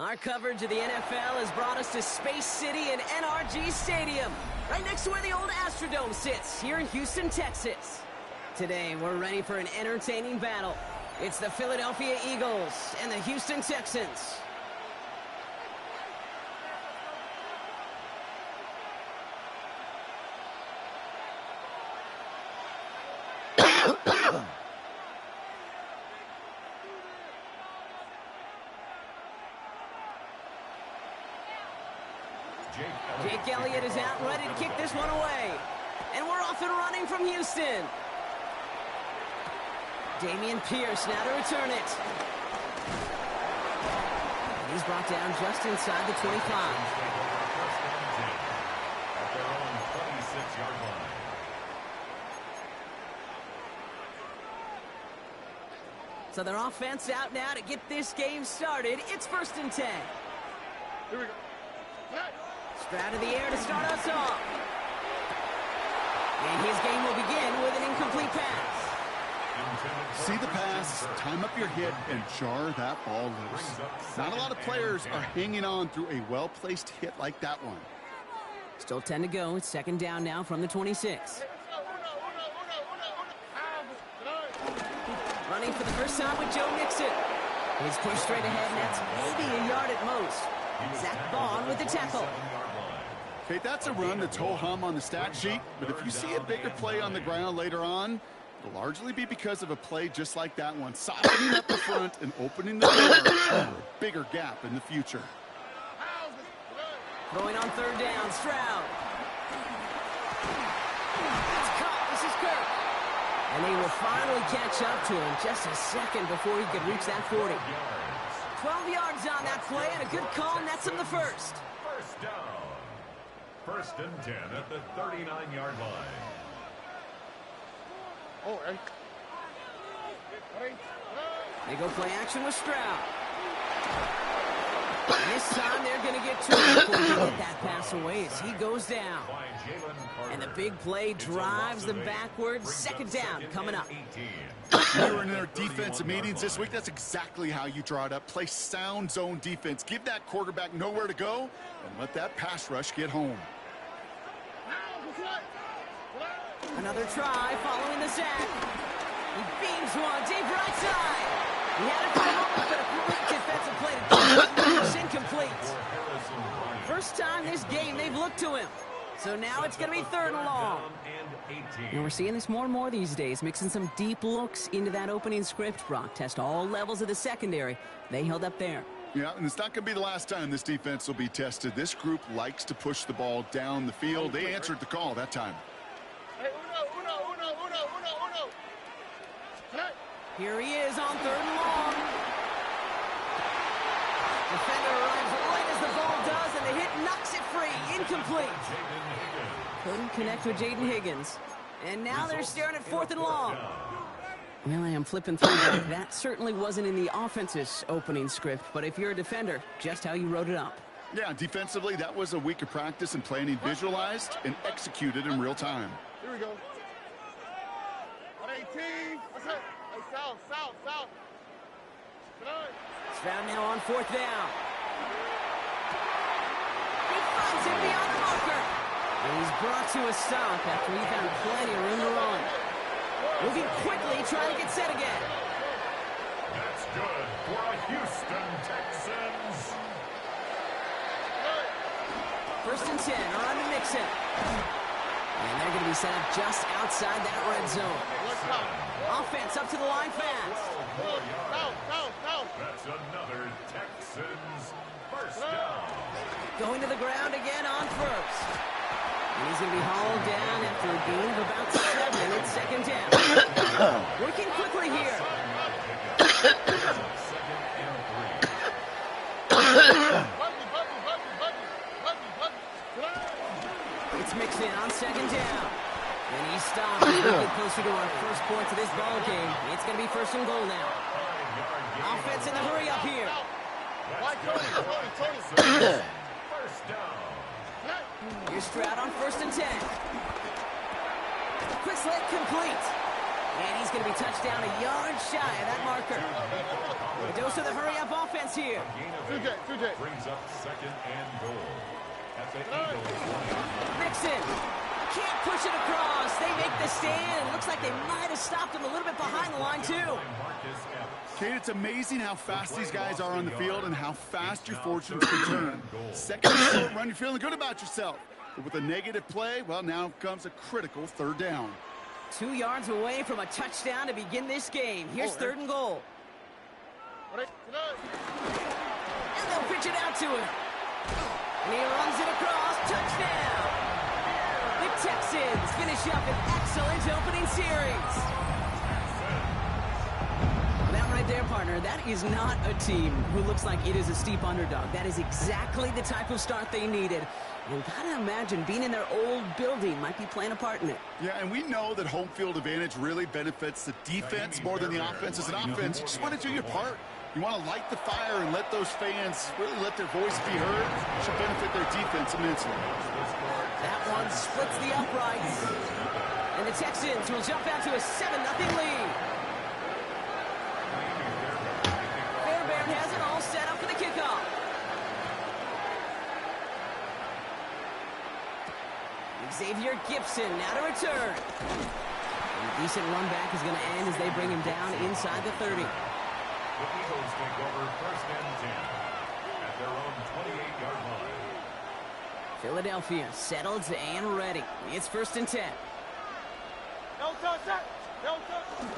Our coverage of the NFL has brought us to Space City and NRG Stadium, right next to where the old Astrodome sits, here in Houston, Texas. Today, we're ready for an entertaining battle. It's the Philadelphia Eagles and the Houston Texans. Jake Elliott is out ready to kick this one away. And we're off and running from Houston. Dameon Pierce now to return it. And he's brought down just inside the 25. So their offense out now to get this game started. It's 1st and 10. Here we go. Stroud in the air to start us off. And his game will begin with an incomplete pass. See the pass, time up your hit, and jar that ball loose. Not a lot of players are hanging on through a well-placed hit like that one. Still 10 to go. It's 2nd down now from the 26. Running for the first time with Joe Mixon. He's pushed straight ahead, and that's maybe a yard at most. Zach Bond with the tackle. Okay, that's a run that's ho-hum on the stat sheet, but if you see a bigger play on the ground later on, it'll largely be because of a play just like that one, softening up the front and opening the door for a bigger gap in the future. Throwing on 3rd down, Stroud. It's caught. This is Kirk. And they will finally catch up to him just a second before he could reach that 40. 12 yards on that play, and a good call, and that's him the first. First down. 1st and 10 at the 39-yard line. They go play action with Stroud. And this time they're going to get to him before he get that pass away as he goes down. And the big play drives them backwards. 2nd down coming up. We were in our defensive meetings this week. That's exactly how you draw it up. Play sound zone defense. Give that quarterback nowhere to go and let that pass rush get home. Another try following the sack. He beams one deep right side. He had it for a moment, but a great defensive play to it's incomplete. First time this game they've looked to him. So now it's going to be 3rd and long. And we're seeing this more and more these days, mixing some deep looks into that opening script. Brock test all levels of the secondary. They held up there. Yeah, and it's not going to be the last time this defense will be tested. This group likes to push the ball down the field. They answered the call that time. Here he is on 3rd and long. Defender arrives right as the ball does, and the hit knocks it free. Incomplete. Couldn't connect with Jaden Higgins. And now they're staring at 4th and long. Well, I am flipping through that. That certainly wasn't in the offense's opening script, but if you're a defender, just how you wrote it up. Yeah, defensively, that was a week of practice and planning visualized and executed in real time. Here we go. 118. What's it? Hey, south. Stroud now on 4th down. He finds him beyond the marker. And he's brought to a stop after he found plenty of room to run. Moving quickly, trying to get set again. That's good for a Houston Texans. 1st and 10, around to Mixon. And they're going to be set up just outside that red zone. Offense up to the line fast. That's another Texans first down. Going to the ground again on 1st. And he's going to be hauled down after a gain of about 7. It's 2nd down. Working quickly here. It's mixed in on 2nd down. And he stops as we get closer to our first points of this ball game. It's going to be 1st and goal now. Offense in the hurry up here. First down. Here's Stroud on 1st and 10. Quick slant complete. And he's going to be touched down a yard shy of that marker. A dose of the hurry-up offense here. Brings up second and goal. At the Eagles line. Mixon can't push it across. They make the stand. Looks like they might have stopped him a little bit behind the line, too. Kate, it's amazing how fast these guys are on the field and how fast your fortunes can turn. Second and short run, you're feeling good about yourself. But with a negative play, well, now comes a critical third down. 2 yards away from a touchdown to begin this game. Here's third and goal. And they'll pitch it out to him. And he runs it across. Touchdown! The Texans finish up an excellent opening series. That right there, partner, that is not a team who looks like it is a steep underdog. That is exactly the type of start they needed. You gotta imagine being in their old building might be playing a part in it. Yeah, and we know that home field advantage really benefits the defense more than the offense. As an offense, you just want to do your part. You want to light the fire and let those fans really let their voice be heard. It should benefit their defense immensely. That one splits the uprights. And the Texans will jump out to a 7-0 lead. Fairbairn has it all set up for the kickoff. Xavier Gibson now to return. And a decent run back is going to end as they bring him down inside the 30. The Eagles take over first and 10 at their own 28-yard line. Philadelphia settled and ready. It's first and 10.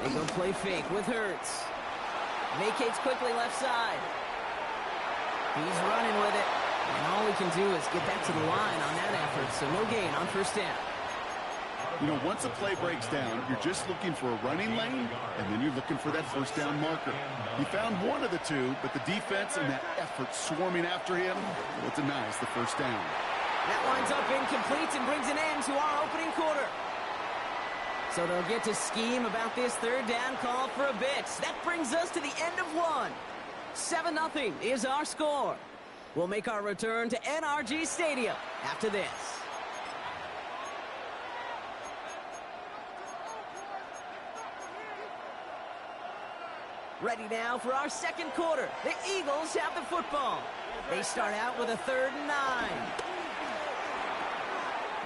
They go play fake with Hurts. Vacates quickly left side. He's running with it. And all we can do is get back to the line on that effort. So no gain on first down. You know, once a play breaks down, you're just looking for a running lane, and then you're looking for that first down marker. He found one of the two, but the defense and that effort swarming after him, well, it denies the first down. That winds up incomplete and brings an end to our opening quarter. So they'll get to scheme about this third down call for a bit. That brings us to the end of one. 7-0 is our score. We'll make our return to NRG Stadium after this. Ready now for our second quarter. The Eagles have the football. They start out with a 3rd and 9.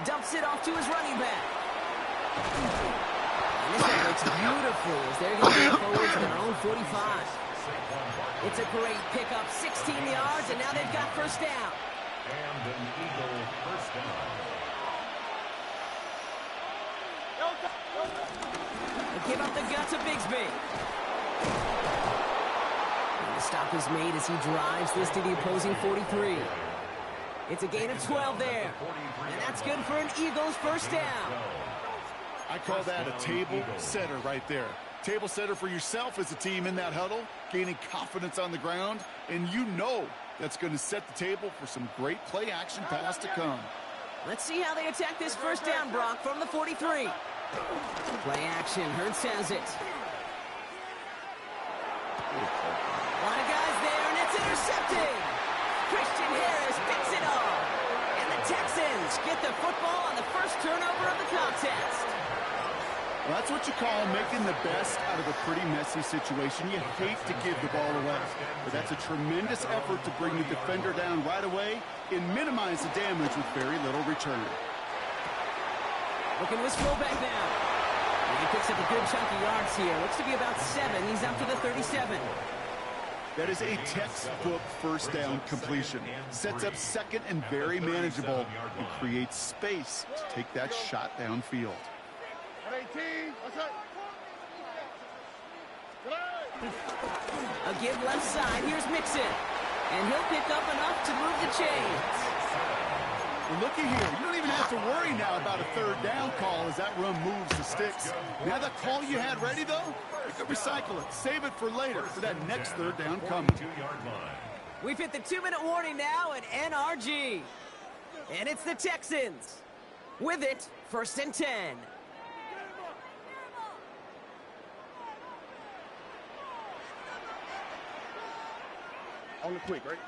Dumps it off to his running back. And this one looks beautiful as they're going to go forward to their own 45. It's a great pickup, 16 yards, and now they've got first down. And an Eagle first down. They give up the guts of Bigsby. And the stop is made as he drives this to the opposing 43. It's a gain of 12 there. And that's good for an Eagles first down. I call that a table setter right there. Table setter for yourself as a team in that huddle, gaining confidence on the ground, and you know that's going to set the table for some great play action pass to come. Let's see how they attack this first down, Brock, from the 43. Play action, Hurts has it. A lot of guys there, and it's intercepted. Christian Harris picks it off. And the Texans get the football on the first turnover of the contest. Well, that's what you call making the best out of a pretty messy situation. You hate to give the ball away, but that's a tremendous effort to bring the defender down right away and minimize the damage with very little return. Looking to his fullback now. And he picks up a good chunk of yards here. Looks to be about 7. He's up to the 37. That is a textbook first down completion. Sets up second and very manageable and creates space to take that shot downfield. A give left side. Here's Mixon. And he'll pick up enough to move the chains. Well, looky here. You don't even have to worry now about a third down call as that run moves the sticks. Now that call you had ready, though, you could recycle it. Save it for later for that next third down coming. We've hit the 2-minute warning now at NRG. And it's the Texans. With it, first and 10. On the quick, right?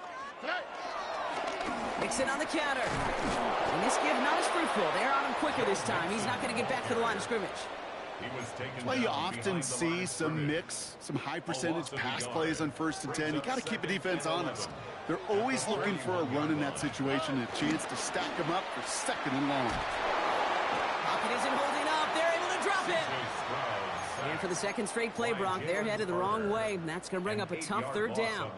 Mixon on the counter. And this give not as fruitful. They're on him quicker this time. He's not going to get back to the line of scrimmage. That's why you often see some mix, some high percentage pass plays on 1st and 10. You got to keep a defense honest. They're always looking for a run in that situation and a chance to stack them up for 2nd and long. Pocket isn't holding up. They're able to drop it. And for the 2nd straight play, Brock, they're headed the wrong way. And that's going to bring up a tough 3rd down.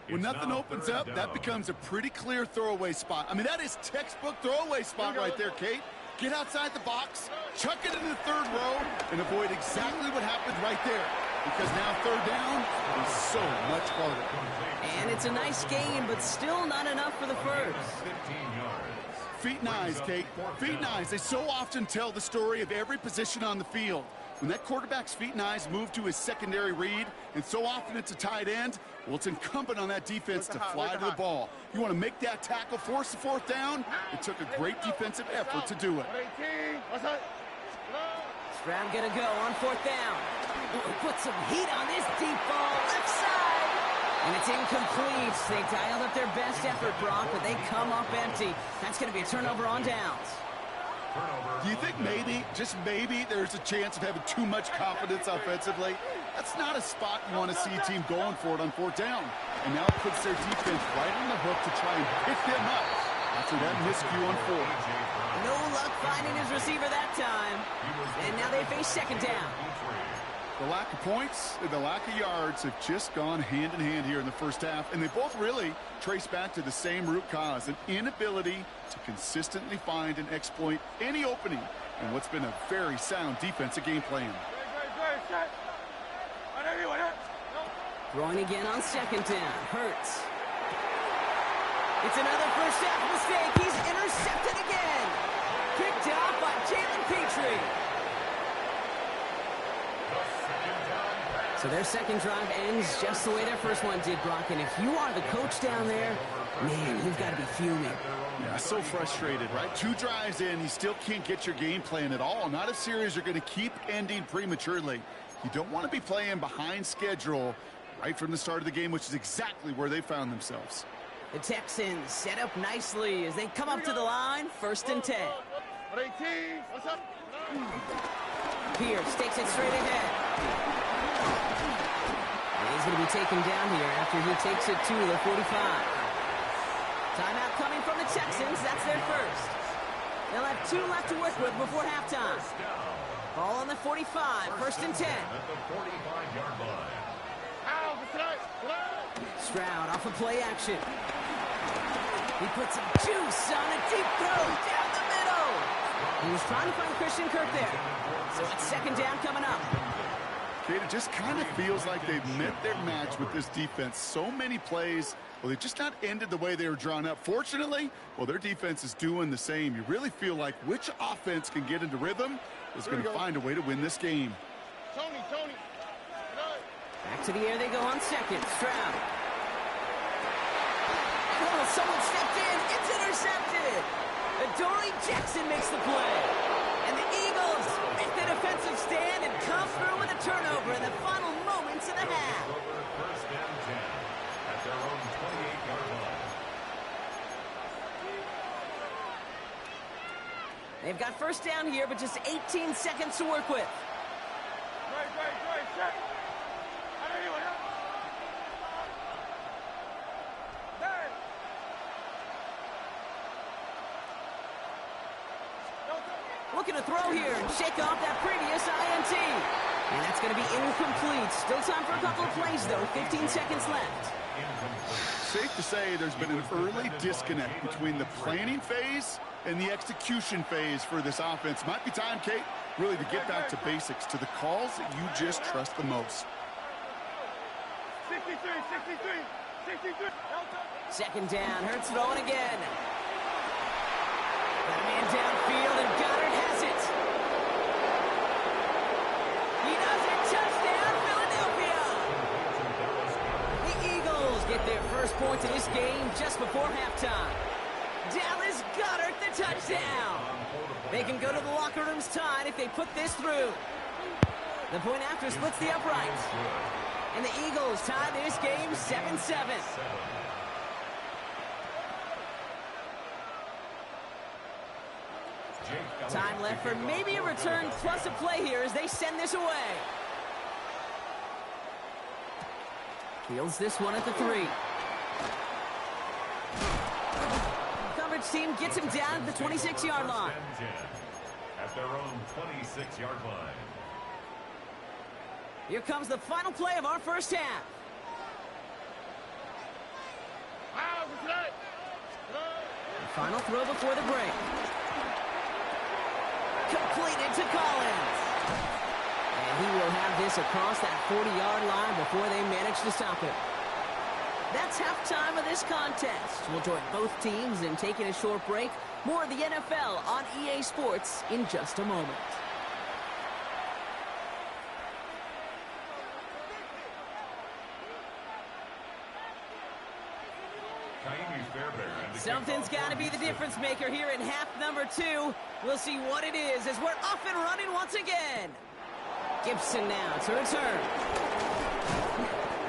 When nothing opens up, that becomes a pretty clear throwaway spot. I mean, that is textbook throwaway spot right there, Kate. Get outside the box, chuck it in the 3rd row, and avoid exactly what happened right there. Because now 3rd down is so much harder. And it's a nice game, but still not enough for the 1st. Feet and eyes, Kate. Feet and eyes. They so often tell the story of every position on the field. When that quarterback's feet and eyes move to his secondary read, and so often it's a tight end, well, it's incumbent on that defense to fly to the ball. You want to make that tackle, force the 4th down? It took a great defensive effort to do it. Stroud gonna go on 4th down. Put some heat on this deep ball, left side. And it's incomplete. They dialed up their best effort, Brock, but they come up empty. That's gonna be a turnover on downs. Do you think maybe, just maybe, there's a chance of having too much confidence offensively? That's not a spot you want to see a team going for it on 4th down. And now it puts their defense right on the hook to try and pick them up after that miscue on 4th. No luck finding his receiver that time. And now they face 2nd down. The lack of points and the lack of yards have just gone hand in hand here in the 1st half, and they both really trace back to the same root cause, an inability to consistently find and exploit any opening in what's been a very sound defensive game plan. Throwing again on 2nd down. Hurts. It's another 1st half mistake. He's intercepted again. Picked off by Jalen Petrie. So their 2nd drive ends just the way their 1st one did, Brock. And if you are the coach down there, man, you've got to be fuming. Yeah, so frustrated, right? 2 drives in, you still can't get your game plan at all. Not a series you're going to keep ending prematurely. You don't want to be playing behind schedule right from the start of the game, which is exactly where they found themselves. The Texans set up nicely as they come up to the line, 1st and 10. Pierce takes it straight ahead. And he's going to be taken down here after he takes it to the 45. Timeout coming from the Texans. That's their 1st. They'll have 2 left to work with before halftime. Ball on the 45, 1st and 10. Stroud off of play action. He puts some juice on a deep throw down the middle. He was trying to find Christian Kirk there. So it's 2nd down coming up. Kate, it just kind of feels like they've met their match with this defense. So many plays, well, they just not ended the way they were drawn up. Fortunately, well, their defense is doing the same. You really feel like which offense can get into rhythm is going to find a way to win this game. Back to the air they go on 2nd. Stroud. Oh, someone stepped in. It's intercepted. Adoree Jackson makes the play. And the Eagles make the defensive stand and come through with a turnover in the final moments of the half. 1st and 10 at their own 28-yard line. They've got 1st down here, but just 18 seconds to work with. Looking to throw here and shake off that previous INT. And that's going to be incomplete. Still time for a couple of plays, though. 15 seconds left. Safe to say there's been an early disconnect between the planning phase and the execution phase for this offense. Might be time, Kate, really to get back to basics, to the calls that you just trust the most. 2nd down. Hurts throwing again. Got a man downfield, and Goddard has it. He does it. Touchdown, Philadelphia. The Eagles get their 1st points of this game just before halftime. Dallas Goddard, the touchdown. They can go to the locker rooms tied if they put this through. The point after splits the uprights. And the Eagles tie this game 7-7. Time left for maybe a return plus a play here as they send this away. Fields this one at the 3. Coverage team gets him down at the 26-yard line. At their own 26-yard line. Here comes the final play of our first half. The final throw before the break. Completed to Collins. And he will have this across that 40-yard line before they manage to stop him. That's halftime of this contest. We'll join both teams in taking a short break. More of the NFL on EA Sports in just a moment. Something's got to be the difference maker here in half number 2. We'll see what it is as we're off and running once again. Gibson now to return.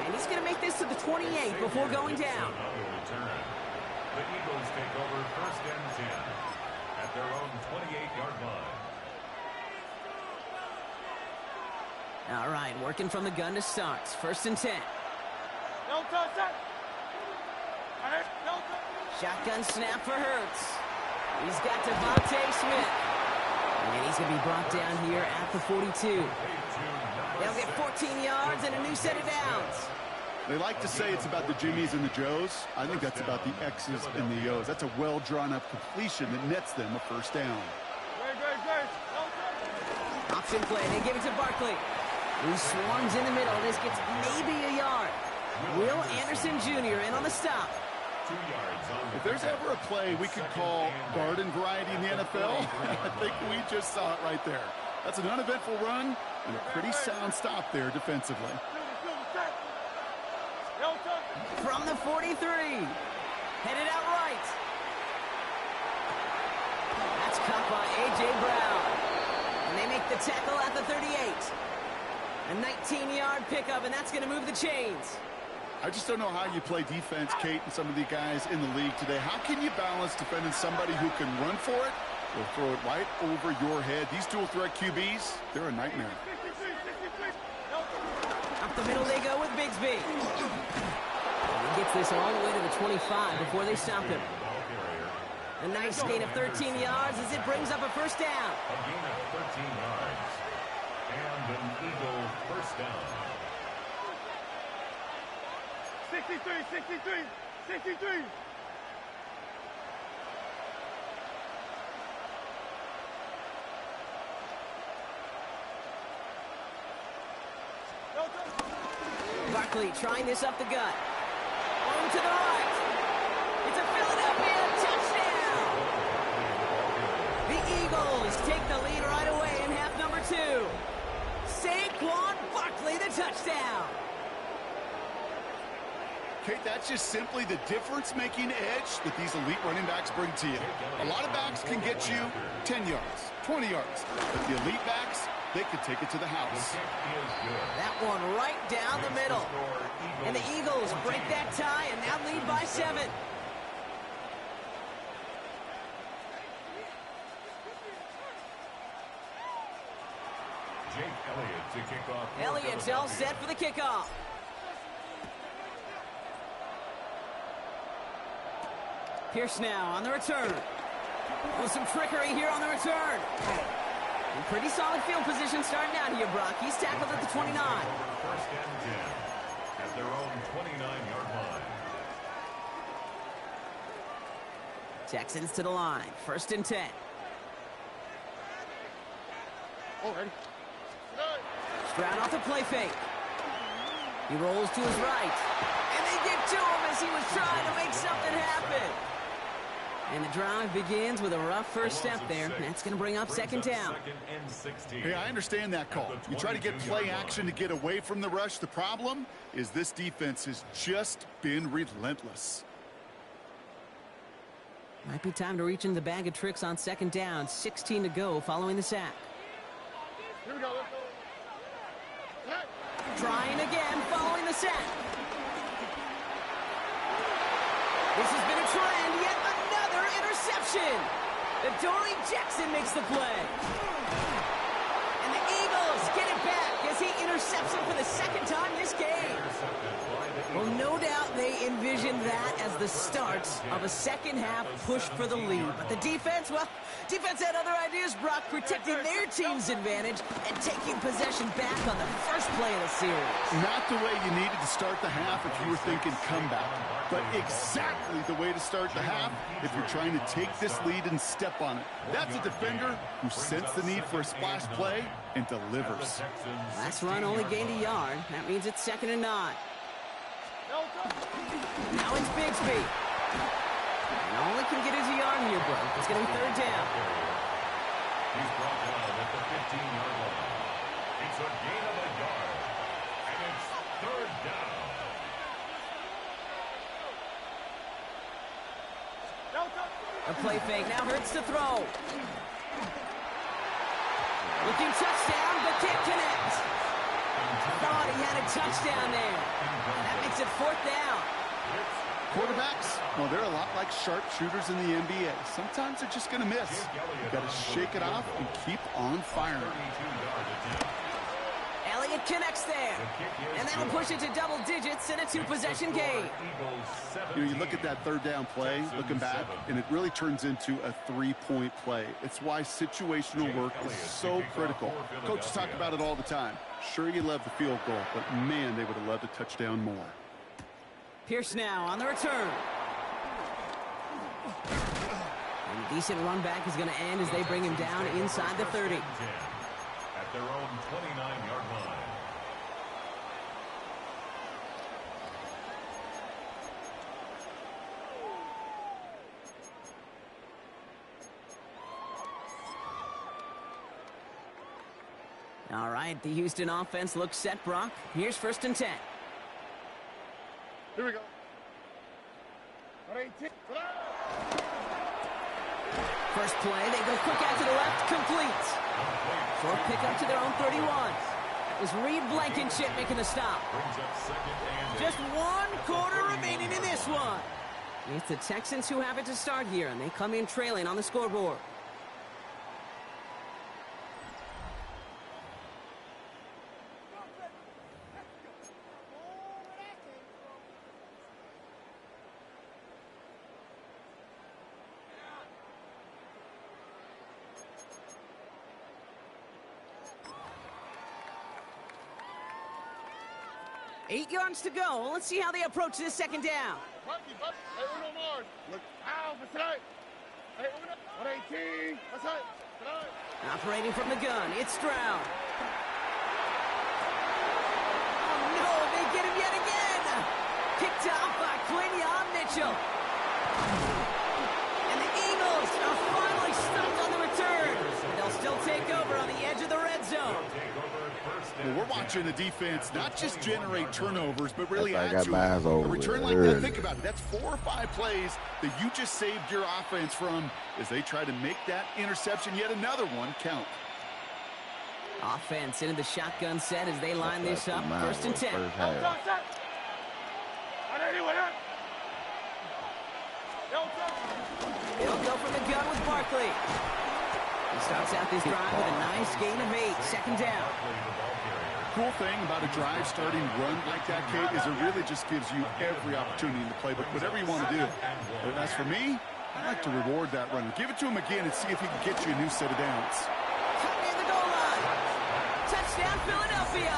And he's going to make this to the 28 before going down. The Eagles take over first and 10 at their own 28-yard line. All right, working from the gun to start. First and 10. Shotgun snap for Hurts. He's got Devontae Smith. And he's going to be brought down here at the 42. They'll get 14 yards and a new set of downs. They like to say it's about the Jimmies and the Joes. I think that's about the X's and the O's. That's a well-drawn-up completion that nets them a first down. Option play. They give it to Barkley. He swarms in the middle. This gets maybe a yard. Will Anderson Jr. in on the stop. 2 yards on. If there's ever a play we could call garden variety in the NFL, I think we just saw it right there. That's an uneventful run and a pretty sound stop there defensively. From the 43. Headed out right. That's caught by A.J. Brown. And they make the tackle at the 38. A 19-yard pickup, and that's going to move the chains. I just don't know how you play defense, Kate, and some of the guys in the league today. How can you balance defending somebody who can run for it or throw it right over your head? These dual-threat QBs, they're a nightmare. Up the middle they go with Bigsby. And he gets this all the way to the 25 before they stop him. A nice gain of 13 yards as it brings up a first down. A gain of 13 yards. And an Eagle first down. 63, 63, 63. Barkley trying this up the gut. Over to the right. It's a Philadelphia touchdown. The Eagles take the lead right away in half number 2. Saquon Barkley, the touchdown. Kate, that's just simply the difference-making edge that these elite running backs bring to you. A lot of backs can get you 10 yards, 20 yards. But the elite backs, they can take it to the house. That one right down the middle. And the Eagles break that tie and now lead by 7. Jake Elliott to kick off. Elliott's all set for the kickoff. Pierce now on the return. With some trickery here on the return. And pretty solid field position starting out here, Brock. He's tackled at the 29. First and 10 at their own 29-yard line. Texans to the line. First and 10. Already. Stroud off the play fake. He rolls to his right. And they get to him as he was trying to make something happen. And the drive begins with a rough first step there. That's going to bring up second down. Hey, I understand that call. You try to get play action to get away from the rush. The problem is this defense has just been relentless. Might be time to reach in the bag of tricks on second down. 16 to go following the sack. Here we go. Let's go. Trying again following the sack. This has been a trend, yet another interception. Adoree Jackson makes the play. And the Eagles get it back as he intercepts him for the second time this game. Well, no doubt they envisioned that as the start of a second-half push for the lead. But the defense, well, defense had other ideas, Brock, protecting their team's advantage and taking possession back on the first play of the series. Not the way you needed to start the half if you were thinking comeback, but exactly the way to start the half if you're trying to take this lead and step on it. That's a defender who sensed the need for a splash play and delivers. Last run only gained a yard. That means it's 2nd and 9. Now it's Bigsby. And all he can get is a yard here, bro. It's going to be 3rd down. He's brought down at the 15-yard line. It's a gain of a yard. And it's 3rd down. A play fake. Now Hurts to throw. Looking touchdown, but can't connect. Thought he had a touchdown there. And that makes it 4th down. Quarterbacks, well, they're a lot like sharpshooters in the NBA. Sometimes they're just going to miss. You've got to shake it off and keep on firing. Elliott connects there. And that'll push it to double digits in a 2-possession game. You know, you look at that 3rd down play, looking back, and it really turns into a 3-point play. It's why situational work is so critical. Coaches talk about it all the time. Sure, you love the field goal, but man, they would have loved a touchdown more. Pierce now on the return. And a decent run back is going to end as they bring him down inside the 30. At their own 29-yard line. All right, the Houston offense looks set, Brock. Here's 1st and 10. Here we go. 18. First play, they go quick out to the left, complete. Short pickup to their own 31. That was Reed Blankenship making the stop. Just 1 quarter remaining in this one. It's the Texans who have it to start here, and they come in trailing on the scoreboard. Eight yards to go. Let's see how they approach this 2nd down. Operating from the gun, it's Stroud. Oh no, they get him yet again. Kicked off by Quinion Mitchell. And the Eagles are finally stopped on the return. And they'll still take over on the edge of the red zone. Well, we're watching the defense not just generate turnovers, but really I add got to mine a over return with. like that. Think about it. That's 4 or 5 plays that you just saved your offense from as they try to make that interception, yet another one, count. Offense into the shotgun set as they line this up. Mine 1st and was 10. first half. They'll go from the gun with Barkley. He starts out this drive with a nice gain of 8. 2nd down. Cool thing about a drive starting run like that, Kate, is it really just gives you every opportunity in the playbook, whatever you want to do. But as for me, I like to reward that runner. Give it to him again and see if he can get you a new set of downs. Cut near the goal line. Touchdown, Philadelphia.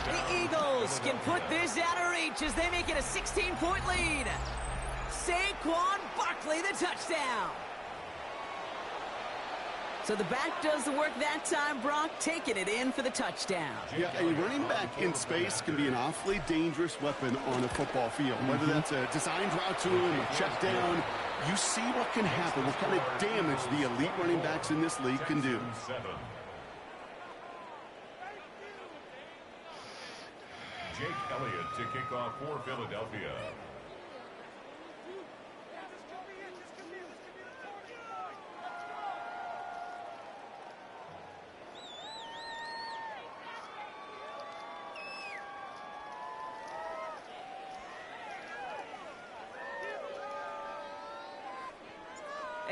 The Eagles can put this out of reach as they make it a 16-point lead. Saquon Barkley, the touchdown. So the back does the work that time, Brock, taking it in for the touchdown. Yeah, a running back in space can be an awfully dangerous weapon on a football field. Whether that's a designed route to him, a check down, you see what can happen, what kind of damage the elite running backs in this league can do. Jake Elliott to kick off for Philadelphia.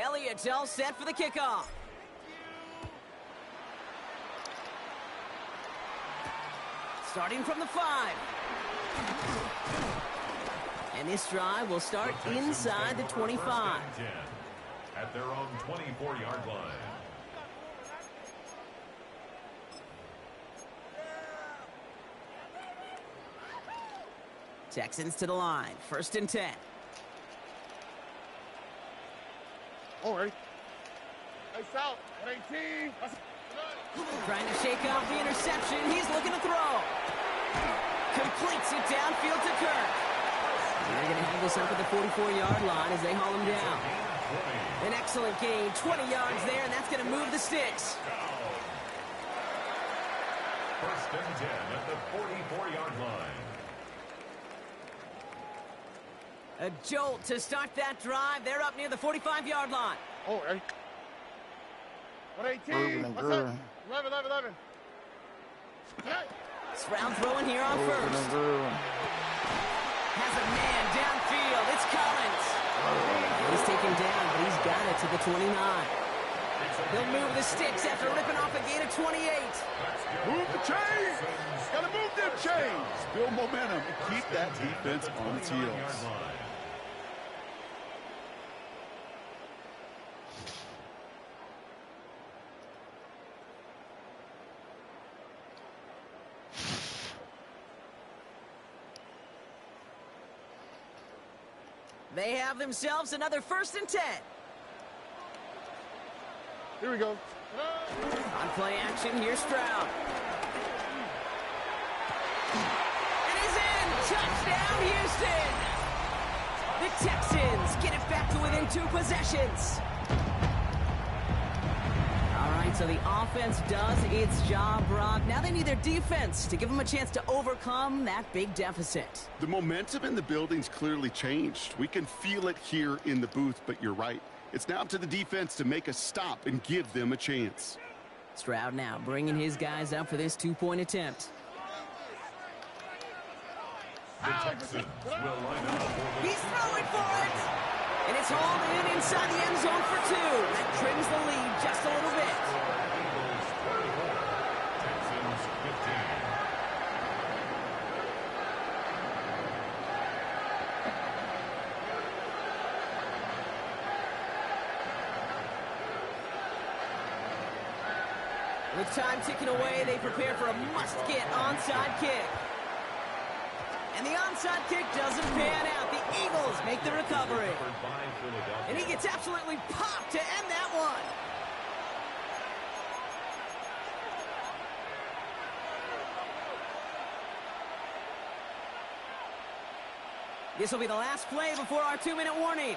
Elliott's all set for the kickoff. Starting from the 5. And this drive will start inside the 25. At their own 24-yard line. Texans to the line. 1st and 10. All right. Nice out. 118. Trying to shake off the interception. He's looking to throw. Completes it downfield to Kirk. They're going to have this up at the 44-yard line as they haul him down. An excellent gain. 20 yards there, and that's going to move the sticks. 1st and 10 at the 44-yard line. A jolt to start that drive. They're up near the 45-yard line. All right. 118. What's up? 11. Stroud throwing here on 1st. Has a man downfield. It's Collins. He's taken down, but he's got it to the 29. He'll move the sticks after ripping off a gain of 28. Move the chains. Got to move them chains. Build momentum and keep that defense on its heels. They have themselves another 1st and 10. Here we go. On play action, here's Stroud. And he's in! Touchdown, Houston! The Texans get it back to within 2 possessions. All right, so the offense does its job, Brock. Now they need their defense to give them a chance to overcome that big deficit. The momentum in the building's clearly changed. We can feel it here in the booth, but you're right. It's now up to the defense to make a stop and give them a chance. Stroud now bringing his guys up for this 2-point attempt. The Texans will line up for the... He's throwing for it! And it's hauled in inside the end zone for 2. That trims the lead just a little bit. Eagles 24, Texans 15. With time ticking away, they prepare for a must-get onside kick. And the onside kick doesn't pan out. The Eagles make the recovery. And he gets absolutely popped to end that one. This will be the last play before our 2-minute warning.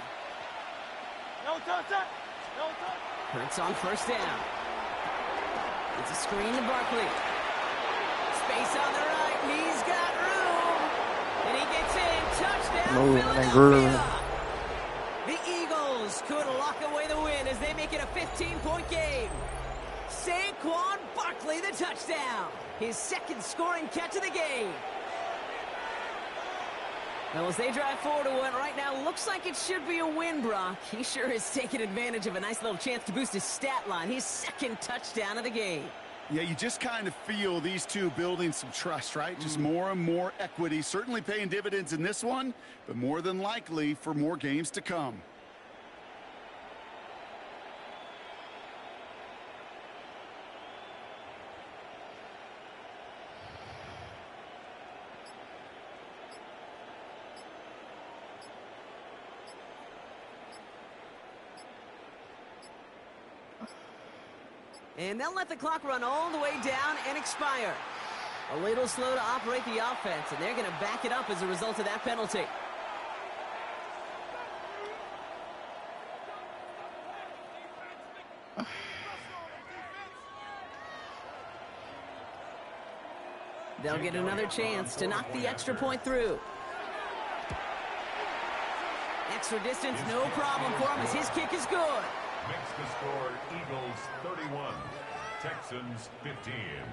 No touch. No touch. Hurts on 1st down. It's a screen to Barkley. Space on the right. He's got room. And he gets in. Touchdown, Philadelphia. The Eagles could lock away the win as they make it a 15-point game. Saquon Barkley, the touchdown. His 2nd scoring catch of the game. Well, as they drive forward to what right now looks like it should be a win, Brock. He sure is taking advantage of a nice little chance to boost his stat line. His 2nd touchdown of the game. Yeah, you just kind of feel these two building some trust, right? Just more and more equity. Certainly paying dividends in this one, but more than likely for more games to come. And they'll let the clock run all the way down and expire. A little slow to operate the offense, and they're going to back it up as a result of that penalty. They'll get another chance to knock the extra point through. Extra distance, no problem for him as his kick is good. Makes the score Eagles 31, Texans 15.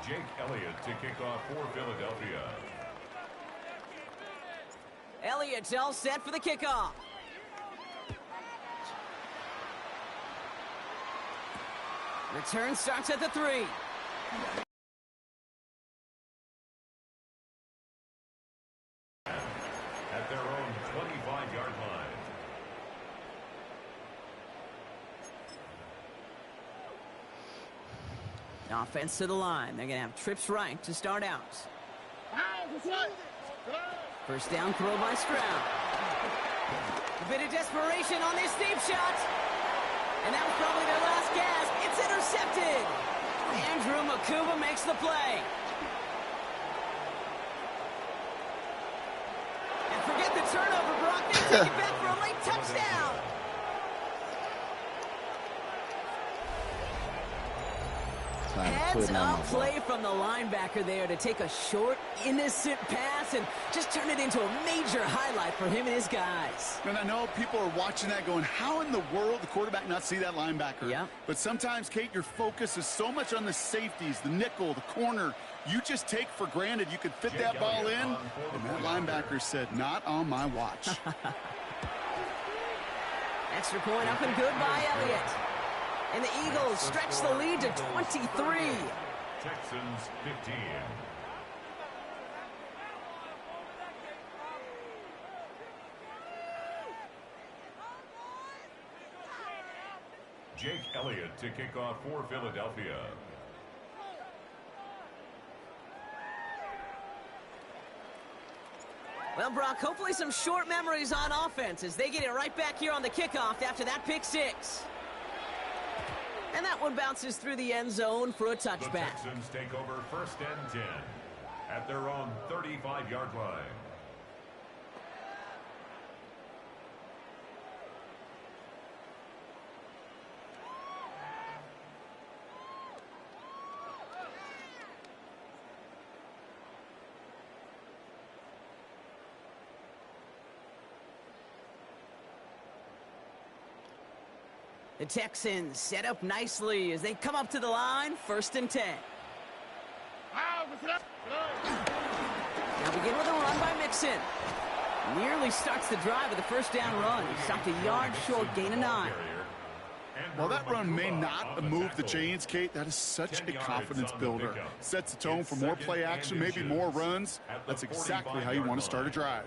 Jake Elliott to kick off for Philadelphia. Elliott's all set for the kickoff. Return starts at the 3. At their own 25-yard line. Offense to the line. They're going to have trips right to start out. First down throw by Stroud. A bit of desperation on this deep shot. And that was probably their last gasp. It's intercepted. Andrew Makuba makes the play. And forget the turnover, Brock. They take it back for a late touchdown. Heads up play from the linebacker there to take a short, innocent pass and just turn it into a major highlight for him and his guys. And I know people are watching that going, how in the world the quarterback not see that linebacker? Yeah. But sometimes, Kate, your focus is so much on the safeties, the nickel, the corner. You just take for granted you could fit that ball in. And that linebacker said, not on my watch. Extra point up and good by Elliott. And the Eagles stretch the lead to 23. Texans 15. Jake Elliott to kick off for Philadelphia. Well, Brock, hopefully some short memories on offense as they get it right back here on the kickoff after that pick 6. And that one bounces through the end zone for a touchback. The Texans take over 1st and 10 at their own 35-yard line. The Texans set up nicely as they come up to the line, 1st and 10. Now begin with a run by Mixon. Nearly starts the drive with a first down run. He stopped a yard short, gain of 9. While that run may not have moved the chains, Kate, that is such a confidence builder. Sets the tone for more play action, maybe more runs. That's exactly how you want to start a drive.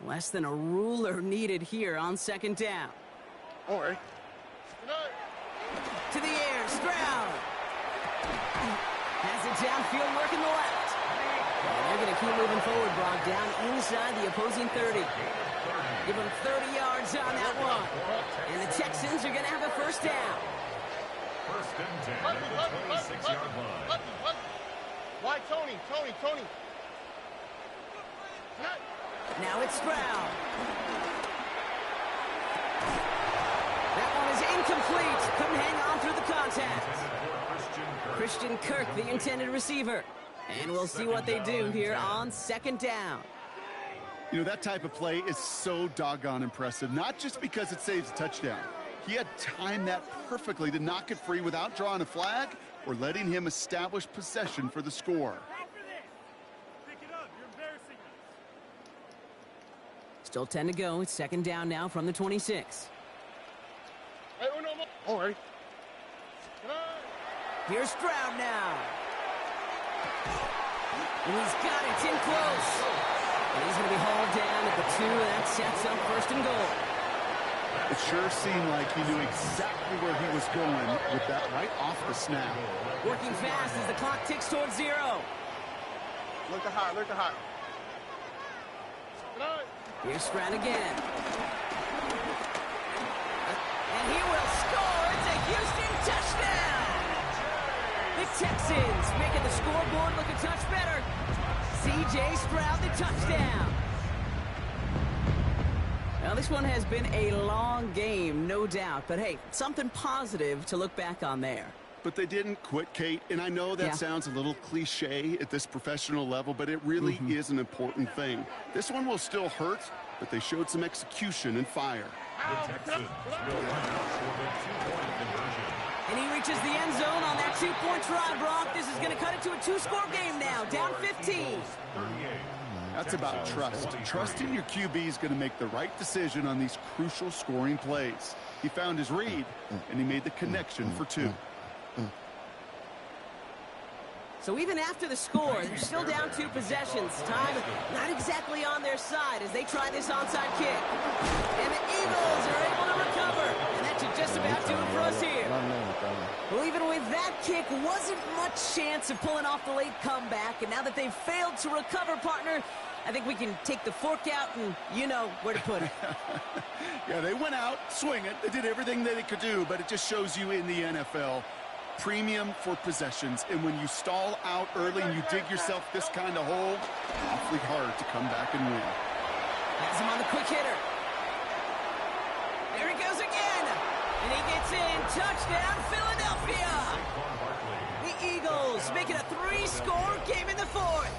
Less than a ruler needed here on 2nd down. All right. To the air, Stroud. Has it downfield, working the left. And they're going to keep moving forward, Brock, down inside the opposing 30. Give them 30 yards on that one. And the Texans are going to have a first down. 1st and 10 at the 26-yard line. Why, Tony? Now it's Stroud. That one is incomplete. Couldn't hang on through the contact. Christian Kirk, the intended receiver. And we'll see what they do here on 2nd down. You know, that type of play is so doggone impressive, not just because it saves a touchdown. He had timed that perfectly to knock it free without drawing a flag or letting him establish possession for the score. Still 10 to go. It's 2nd down now from the 26. All right. Here's Stroud now. And he's got it. It's in close. And he's going to be hauled down at the 2, and that sets up 1st and goal. It sure seemed like he knew exactly where he was going with that right off the snap. Working fast as the clock ticks towards 0. Look at high. Here's Stroud again. And he will score. It's a Houston touchdown. The Texans making the scoreboard look a touch better. C.J. Stroud, the touchdown. Now, this one has been a long game, no doubt. But, hey, something positive to look back on there. but they didn't quit, Kate. And I know that sounds a little cliche at this professional level, but it really is an important thing. This one will still hurt, but they showed some execution and fire. The Texans will line up for the two-point conversion. And he reaches the end zone on that two-point try, Brock. This is going to cut it to a two-score game now, down 15. That's about trust. Trusting your QB is going to make the right decision on these crucial scoring plays. He found his read, and he made the connection for two. So even after the score, they're still down 2 possessions. Time not exactly on their side as they try this onside kick. And the Eagles are able to recover. And that should just about do it for us here. Well, even with that kick, wasn't much chance of pulling off the late comeback. And now that they've failed to recover, partner, I think we can take the fork out and you know where to put it. Yeah, they went out swinging. They did everything that they could do, but it just shows you in the NFL, premium for possessions. And when you stall out early and you dig yourself this kind of hole, awfully hard to come back and win. Has him on the quick hitter. There he goes again. And he gets in. Touchdown, Philadelphia. The Eagles make it a 3-score game in the 4th.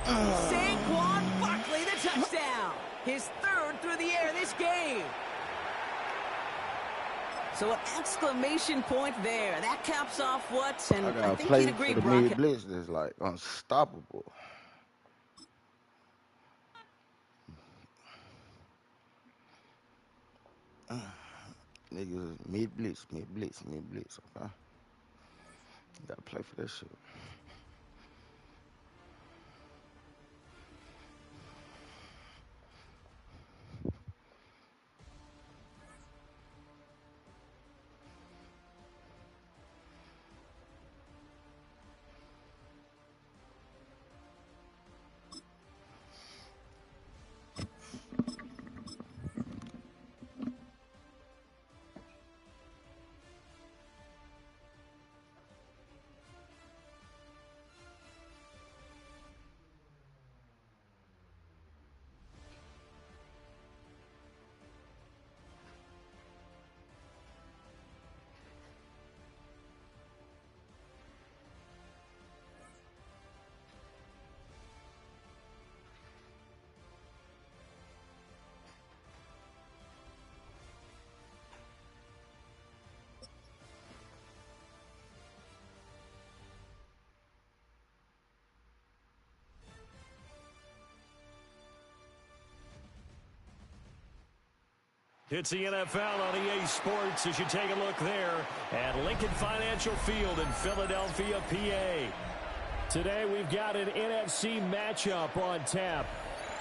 Saquon Barkley, the touchdown. His 3rd through the air this game. So an exclamation point there. That caps off what? And I think you'd agree, Brock. The blitz is like unstoppable. Niggas mid blitz, okay? Gotta play for that shit. It's the NFL on EA Sports as you take a look there at Lincoln Financial Field in Philadelphia, PA. Today we've got an NFC matchup on tap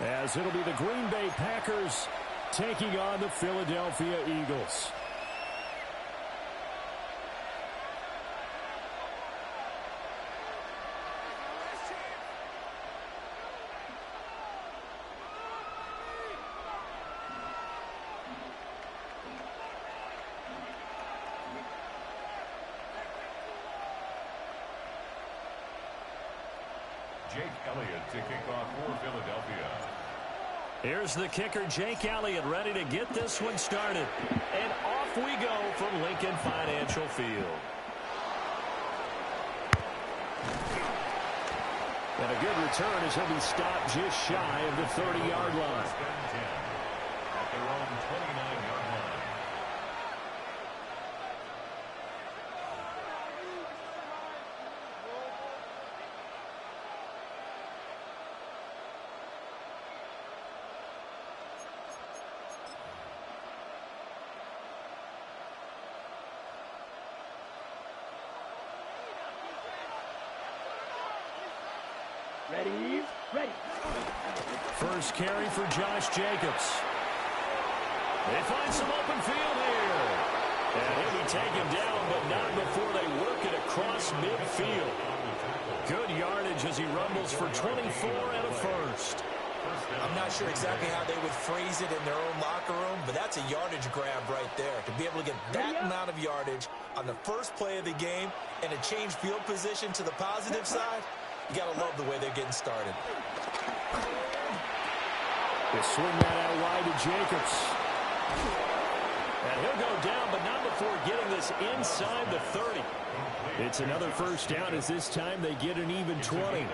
as it'll be the Green Bay Packers taking on the Philadelphia Eagles. Jake Elliott to kick off for Philadelphia. Here's the kicker, Jake Elliott, ready to get this one started. And off we go from Lincoln Financial Field. And a good return as he'll be stopped just shy of the 30-yard line. At their own 29-yard line. Ready. First carry for Josh Jacobs. They find some open field here. And he'll be taken down, but not before they work it across midfield. Good yardage as he rumbles for 24 and a first. I'm not sure exactly how they would phrase it in their own locker room, but that's a yardage grab right there. To be able to get that amount of yardage on the first play of the game and a change field position to the positive side, you got to love the way they're getting started. They swing that out wide to Jacobs. And he'll go down, but not before getting this inside the 30. It's another first down as this time they get an even 20.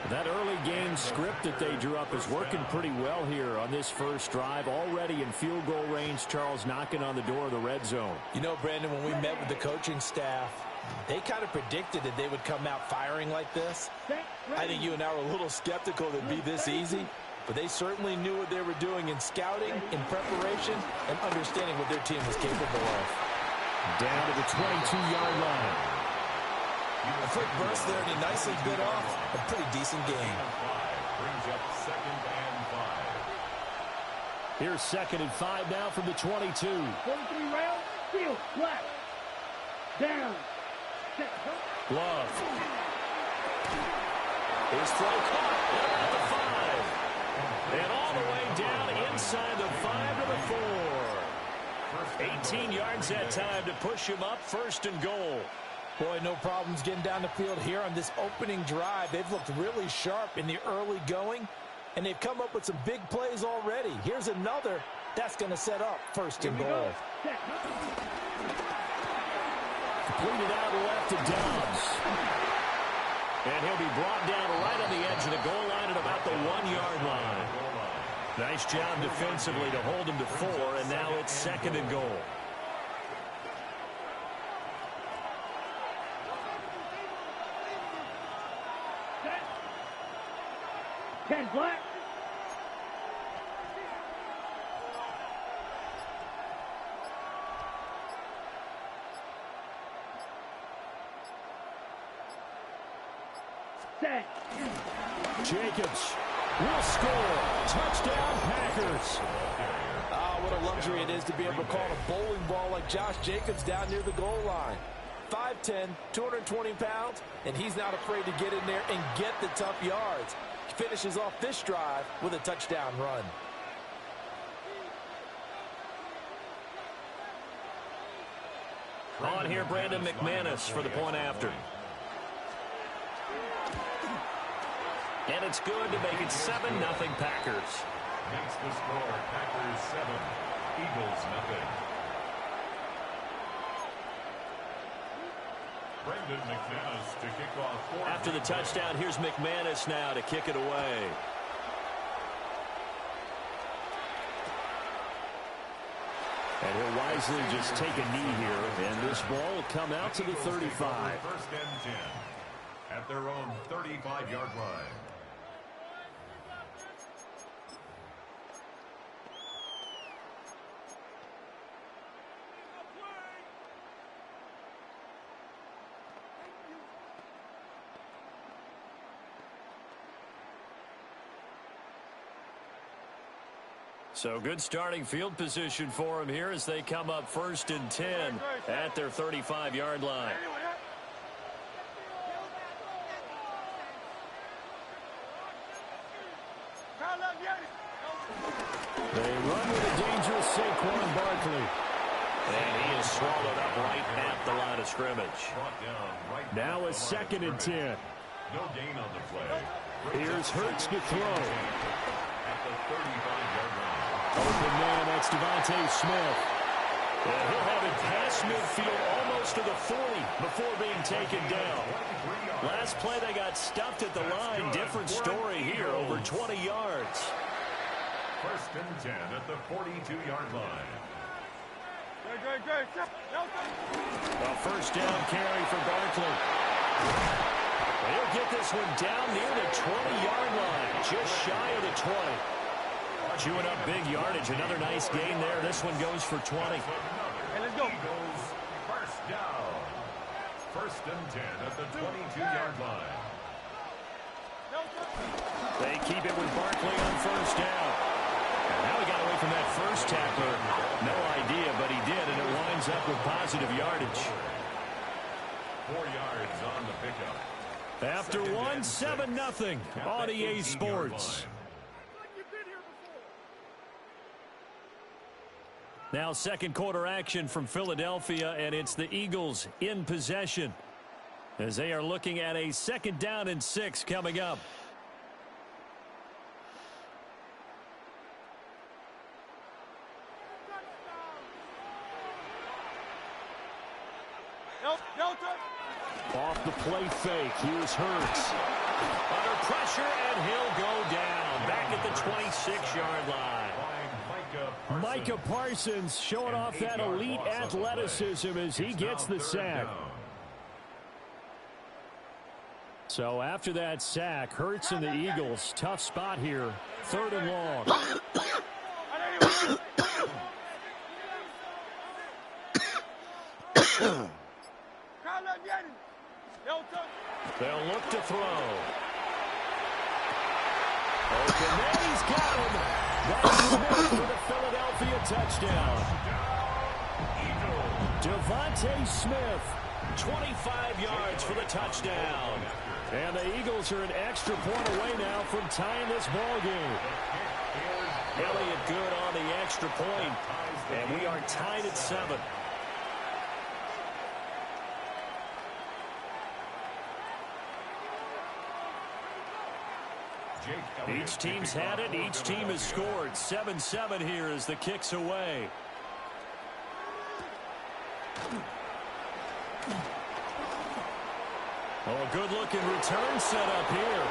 That early game script that they drew up is working pretty well here on this first drive. Already in field goal range, Charles knocking on the door of the red zone. You know, Brandon, when we met with the coaching staff, they kind of predicted that they would come out firing like this. I think you and I were a little skeptical that it'd be this easy, but they certainly knew what they were doing in scouting, in preparation, and understanding what their team was capable of. Down to the 22-yard line. A quick burst there, and he nicely bit off a pretty decent game. Brings up 2nd and 5. Here's 2nd and 5 now from the 22. 43 round, field, flat, down, set, Love. His throw caught at the 5. And all the way down inside the 5 to the 4. 18 yards that time to push him up, 1st and goal. Boy, no problems getting down the field here on this opening drive. They've looked really sharp in the early going, and they've come up with some big plays already. Here's another that's going to set up 1st and goal. Completed out left to Dobbs. And he'll be brought down right on the edge of the goal line at about the 1-yard line. Nice job defensively to hold him to 4, and now it's 2nd and goal. Ken Black. Set. Jacobs will score. Touchdown, Packers. Ah, what a luxury it is to be able to call a bowling ball like Josh Jacobs down near the goal line. 5'10", 220 pounds, and he's not afraid to get in there and get the tough yards. He finishes off this drive with a touchdown run. On here, Brandon McManus for the point after. And it's good to make it 7-0 Packers. Makes the score Packers 7, Eagles 0. Brendan McManus to kick off. After the touchdown, here's McManus now to kick it away. And he'll wisely just take a knee here, and this ball will come out to the 35. 1st and 10 at their own 35-yard line. So good starting field position for him here as they come up 1st and 10 at their 35-yard line. They run with a dangerous Saquon Barkley. And he is swallowed up right at the line of scrimmage. Now a 2nd and 10. No gain on the play. Here's Hurts to throw. At the 35-yard line. Open man, that's Devontae Smith. And he'll have it past midfield almost to the 40 before being taken down. Last play they got stuffed at the line. Different story here, over 20 yards. 1st and 10 at the 42-yard line. A 1st down carry for Barkley. He'll get this one down near the 20-yard line, just shy of the 20. Chewing up big yardage. Another nice gain there. This one goes for 20. And let's go. Eagles 1st down. 1st and 10 at the 22-yard line. They keep it with Barkley on 1st down. And now he got away from that first tackler. No idea, but he did, and it winds up with positive yardage. 4 yards on the pickup. After 1, 7-0 on EA Sports. Now 2nd quarter action from Philadelphia, and it's the Eagles in possession as they are looking at a 2nd down and 6 coming up. Off the play fake, here's Hurts. Under pressure, and he'll go down. Back at the 26-yard line. Micah Parsons showing off that elite athleticism as he gets the sack. So after that sack, Hurts and the Eagles, tough spot here. 3rd and long. They'll look to throw. Open there, he's got him. That's Smith for the Philadelphia touchdown. Devontae Smith, 25 yards for the touchdown. And the Eagles are an extra point away now from tying this ball game. Elliott good on the extra point, and we are tied at 7. Each team's had it. Each team has scored. 7-7 here as the kick's away. Oh, a good-looking return set up here.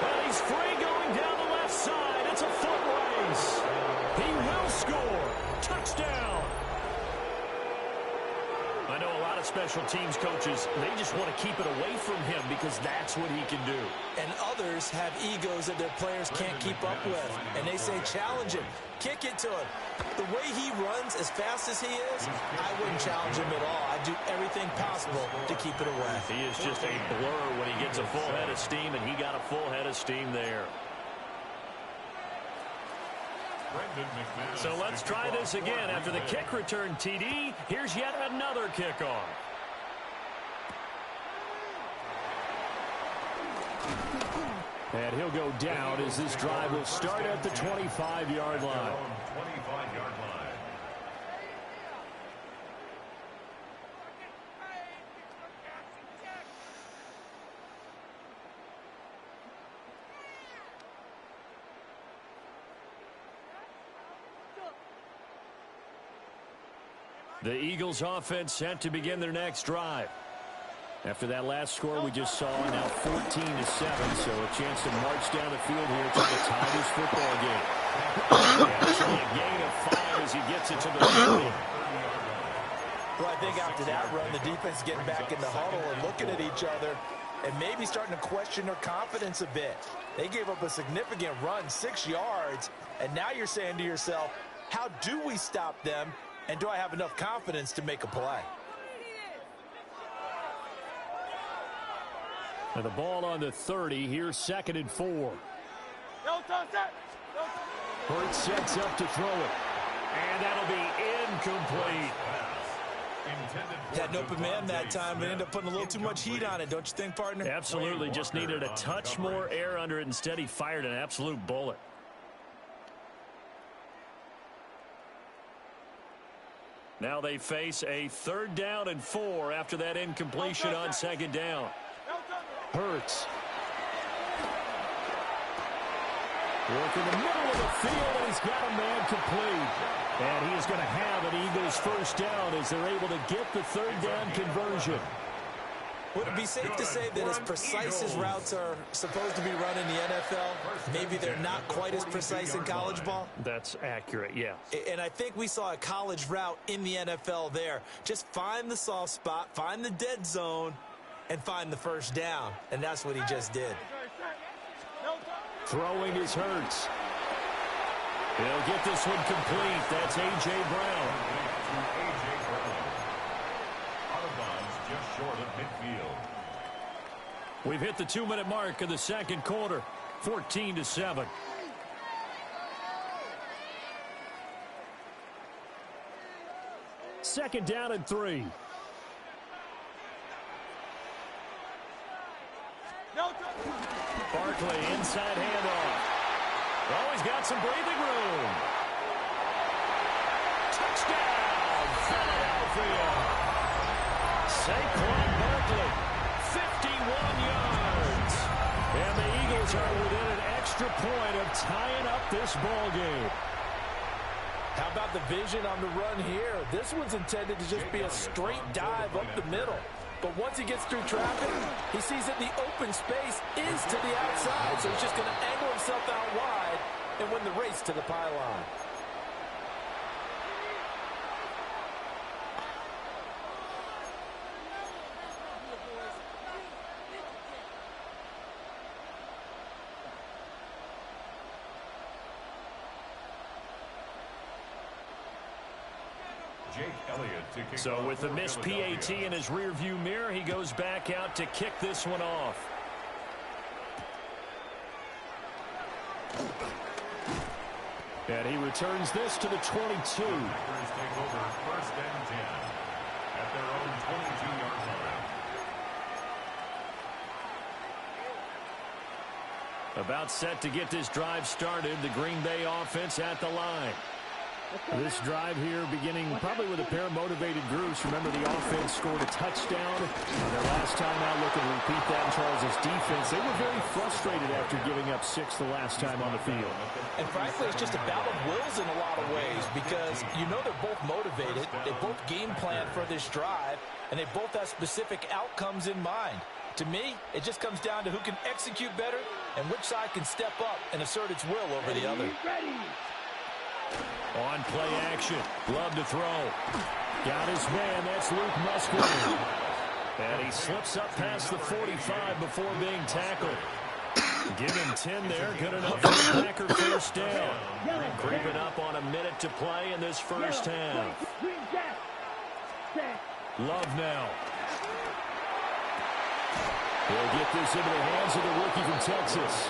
And he's free going down the left side. It's a foot race. He will score. Touchdown. I know a lot of special teams coaches, they just want to keep it away from him because that's what he can do. And others have egos that their players can't keep up with. And they say, challenge him. Kick it to him. The way he runs as fast as he is, I wouldn't challenge him at all. I'd do everything possible to keep it away. He is just a blur when he gets a full head of steam, and he got a full head of steam there. So let's try this again. After the kick return TD, here's yet another kickoff. And he'll go down as this drive will start at the 25-yard line. The Eagles offense set to begin their next drive. After that last score we just saw, now 14-7, so a chance to march down the field here to the tie this football game. Actually a gain of 5 as he gets it to the 30. Well, I think after that run, the defense getting back in the huddle and looking at each other and maybe starting to question their confidence a bit. They gave up a significant run, 6 yards, and now you're saying to yourself, how do we stop them? And do I have enough confidence to make a play? And the ball on the 30. Here's 2nd and 4. Hurts sets up to throw it. And that'll be incomplete. Had an open man that time, but ended up putting a little too much heat on it, don't you think, partner? Absolutely. Just needed a touch more air under it. Instead, he fired an absolute bullet. Now they face a 3rd down and 4 after that incompletion on 2nd down. Hurts. Work in the middle of the field, and he's got a man complete. And he is going to have an Eagles 1st down as they're able to get the 3rd down conversion. Would it be safe to say that as precise as routes are supposed to be run in the NFL, maybe they're not quite as precise in college ball? That's accurate, yeah. And I think we saw a college route in the NFL there. Just find the soft spot, find the dead zone, and find the 1st down. And that's what he just did. Throwing is Hurts. He'll get this one complete. That's A.J. Brown. Just short of midfield. We've hit the 2-minute mark of the 2nd quarter. 14-7. Second down and 3. Barkley inside handoff. Oh, he's got some breathing room. Touchdown, Philadelphia. Saquon Barkley, 51 yards. And the Eagles are within an extra point of tying up this ball game. How about the vision on the run here? This one's intended to just be a straight dive up the middle. But once he gets through traffic, he sees that the open space is to the outside. So he's just going to angle himself out wide and win the race to the pylon. So with the missed PAT in his rearview mirror, he goes back out to kick this one off. And he returns this to the 22. Packers take over 1st and 10 at their own 22-yard line. About set to get this drive started, the Green Bay offense at the line. This drive here beginning probably with a pair of motivated groups. Remember, the offense scored a touchdown their last time out. Looking to repeat that in Charles' defense. They were very frustrated after giving up 6 the last time on the field. And frankly, it's just a battle of wills in a lot of ways because you know they're both motivated. They both game plan for this drive, and they both have specific outcomes in mind. To me, it just comes down to who can execute better and which side can step up and assert its will over the other. On play action. Love to throw. Got his man. That's Luke Musgrave. And he slips up past the 45 before being tackled. Give him 10 there. Good enough for the Packer first down. Creeping up on a minute to play in this first half. Love now. He'll get this into the hands of the rookie from Texas.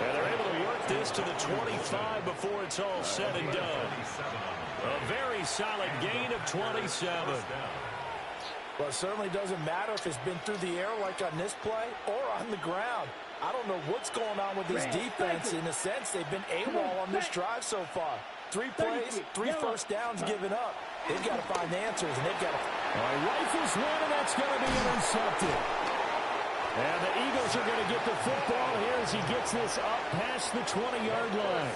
And they're able to work this to the 25 before it's all said and done. A very solid gain of 27. Well, it certainly doesn't matter if it's been through the air like on this play or on the ground. I don't know what's going on with this defense. In a sense, they've been AWOL on this drive so far. 3 plays, 3 first downs given up. They've got to find answers, and they've got to... Rifles one, and that's going to be intercepted. And the Eagles are going to get the football here as he gets this up past the 20-yard line.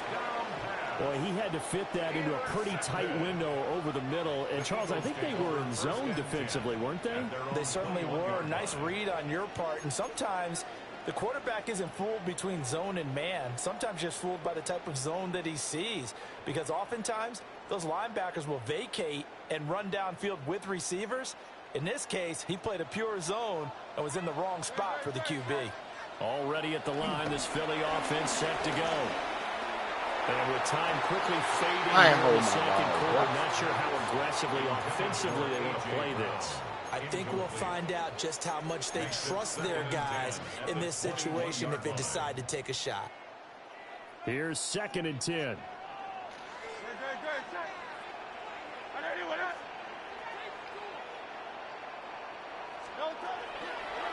Boy, he had to fit that into a pretty tight window over the middle. And, Charles, I think they were in zone defensively, weren't they? They certainly were. Nice read on your part. And sometimes the quarterback isn't fooled between zone and man. Sometimes just fooled by the type of zone that he sees. Because oftentimes, those linebackers will vacate and run downfield with receivers. In this case, he played a pure zone and was in the wrong spot for the QB. Already at the line, this Philly offense set to go. And with time quickly fading in the second quarter, not sure how aggressively, offensively they want to play this. I think we'll find out just how much they trust their guys in this situation if they decide to take a shot. Here's 2nd and 10.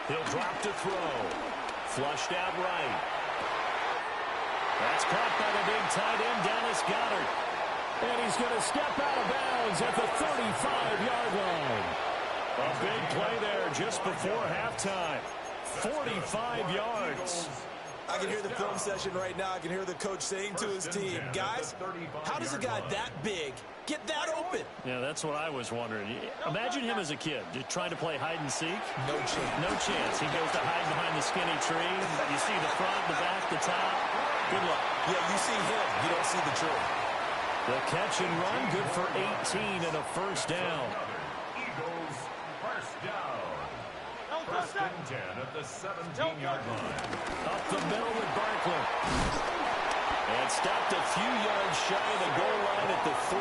He'll drop to throw. Flushed out right. That's caught by the big tight end, Dallas Goedert. And he's going to step out of bounds at the 35-yard line. A big play there just before halftime. 45 yards. I can hear the film session right now. I can hear the coach saying to his team, guys, how does a guy that big get that open? Yeah, that's what I was wondering. Imagine him as a kid, just trying to play hide and seek. No chance. No chance. He goes to hide behind the skinny tree. You see the front, the back, the top. Good luck. Yeah, you see him. You don't see the tree. The catch and run, good for 18 and a first down. Eagles first down. 1st and 10 at the 17-yard line. Up the middle with Barkley. And stopped a few yards shy of the goal line at the 3.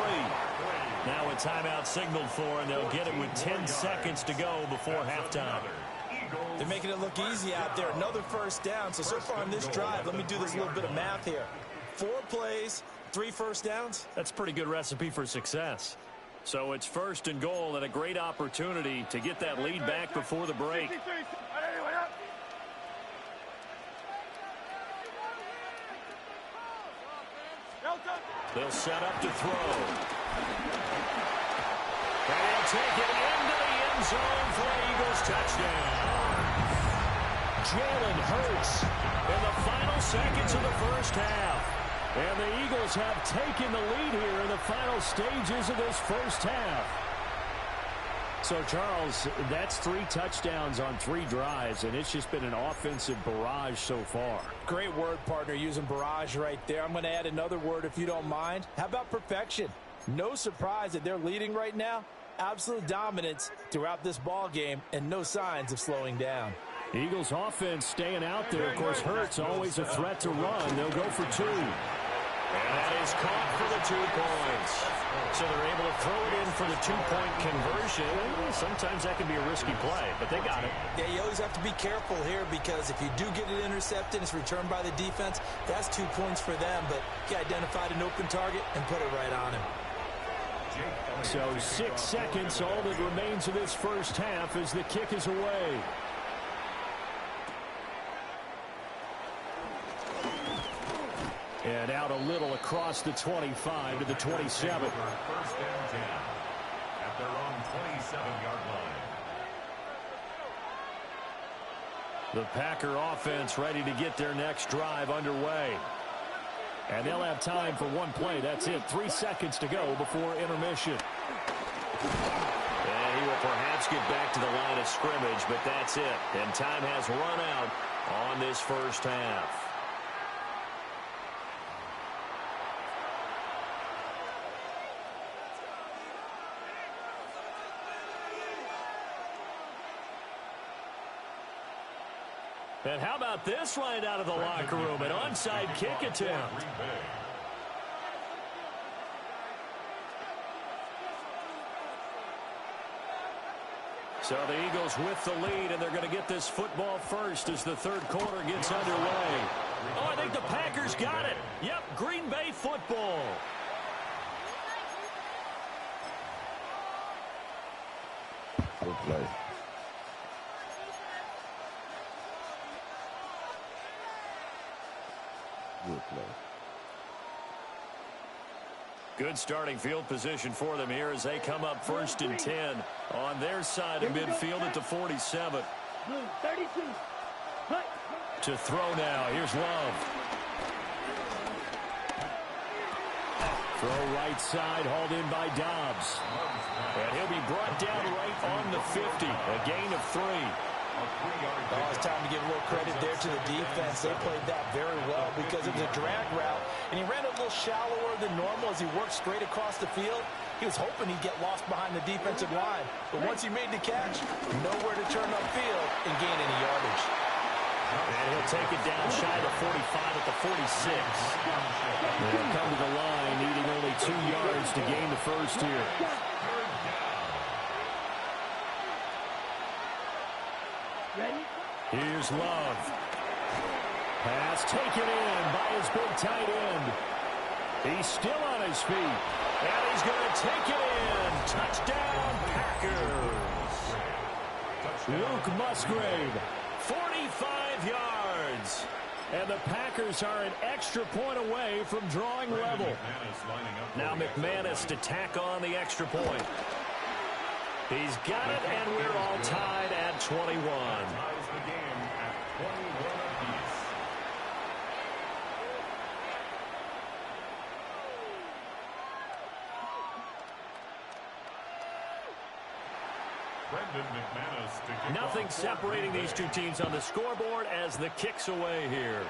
Now a timeout signaled for, and they'll get it with 10 seconds to go before halftime. They're making it look easy out there. Another first down. So far on this drive, let me do this little bit of math here. 4 plays, 3 first downs. That's a pretty good recipe for success. So it's 1st and goal and a great opportunity to get that lead back before the break. They'll set up to throw. And he'll take it into the end zone for an Eagles touchdown. Jalen Hurts in the final seconds of the first half. And the Eagles have taken the lead here in the final stages of this first half. So, Charles, that's 3 touchdowns on 3 drives, and it's just been an offensive barrage so far. Great word, partner, using barrage right there. I'm going to add another word if you don't mind. How about perfection? No surprise that they're leading right now. Absolute dominance throughout this ball game and no signs of slowing down. Eagles offense staying out there. Of course, Hurts always a threat to run. They'll go for 2. And that is caught for the 2 points. So they're able to throw it in for the 2-point conversion. Sometimes that can be a risky play, but they got it. Yeah, you always have to be careful here because if you do get it intercepted, it's returned by the defense. That's 2 points for them, but he identified an open target and put it right on him. So 6 seconds, all that remains of this first half as the kick is away. And out a little across the 25 to the 27. First and 10 at their own 27-yard line. The Packer offense ready to get their next drive underway. And they'll have time for 1 play. That's it. 3 seconds to go before intermission. And he will perhaps get back to the line of scrimmage, but that's it. And time has run out on this first half. And how about this right out of the locker room? An onside kick attempt. So the Eagles with the lead, and they're going to get this football first as the third quarter gets underway. Oh, I think the Packers got it. Yep, Green Bay football. Good play. Good play. Good starting field position for them here as they come up 1st and 10 on their side of midfield at the 47. 32. Hut. To throw now. Here's Love. Throw right side, hauled in by Dobbs. And he'll be brought down right on the 50. A gain of 3. Oh, it's time to give a little credit there to the defense. They played that very well because it was a drag route, and he ran a little shallower than normal as he worked straight across the field. He was hoping he'd get lost behind the defensive line, but once he made the catch, nowhere to turn upfield and gain any yardage. And he'll take it down shy of 45 at the 46. They'll come to the line, needing only 2 yards to gain the first here. Ready? Here's Love. Pass taken in by his big tight end. He's still on his feet. And he's going to take it in. Touchdown, Packers. Luke Musgrave, 45 yards. And the Packers are an extra point away from drawing level. Now McManus to tack on the extra point. He's got it, and we're all tied at 21. Nothing separating these two teams on the scoreboard as the kick's away here.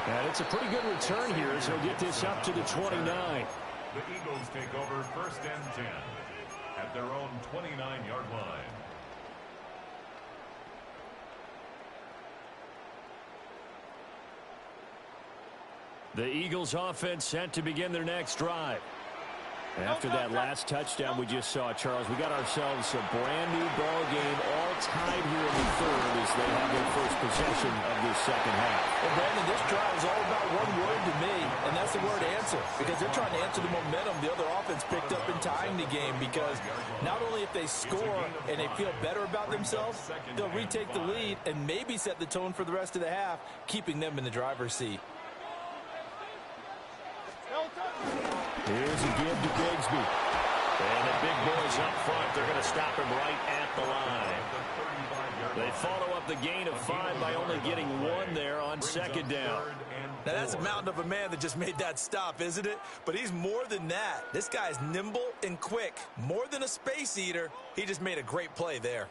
And it's a pretty good return here as he'll get this up to the 29. The Eagles take over 1st and 10 at their own 29-yard line. The Eagles offense set to begin their next drive. After that last touchdown we just saw, Charles, we got ourselves a brand new ball game, all tied here in the third as they have their first possession of this second half. Well, Brandon, this drive is all about one word to me, and that's the word answer, because they're trying to answer the momentum the other offense picked up in tying the game, because not only if they score and they feel better about themselves, they'll retake the lead and maybe set the tone for the rest of the half, keeping them in the driver's seat. Here's a give to Bigsby. And the big boys up front, they're going to stop him right at the line. They follow up the gain of 5 by only getting 1 there on second down. Now, that's a mountain of a man that just made that stop, isn't it? But he's more than that. This guy's nimble and quick. More than a space eater. He just made a great play there.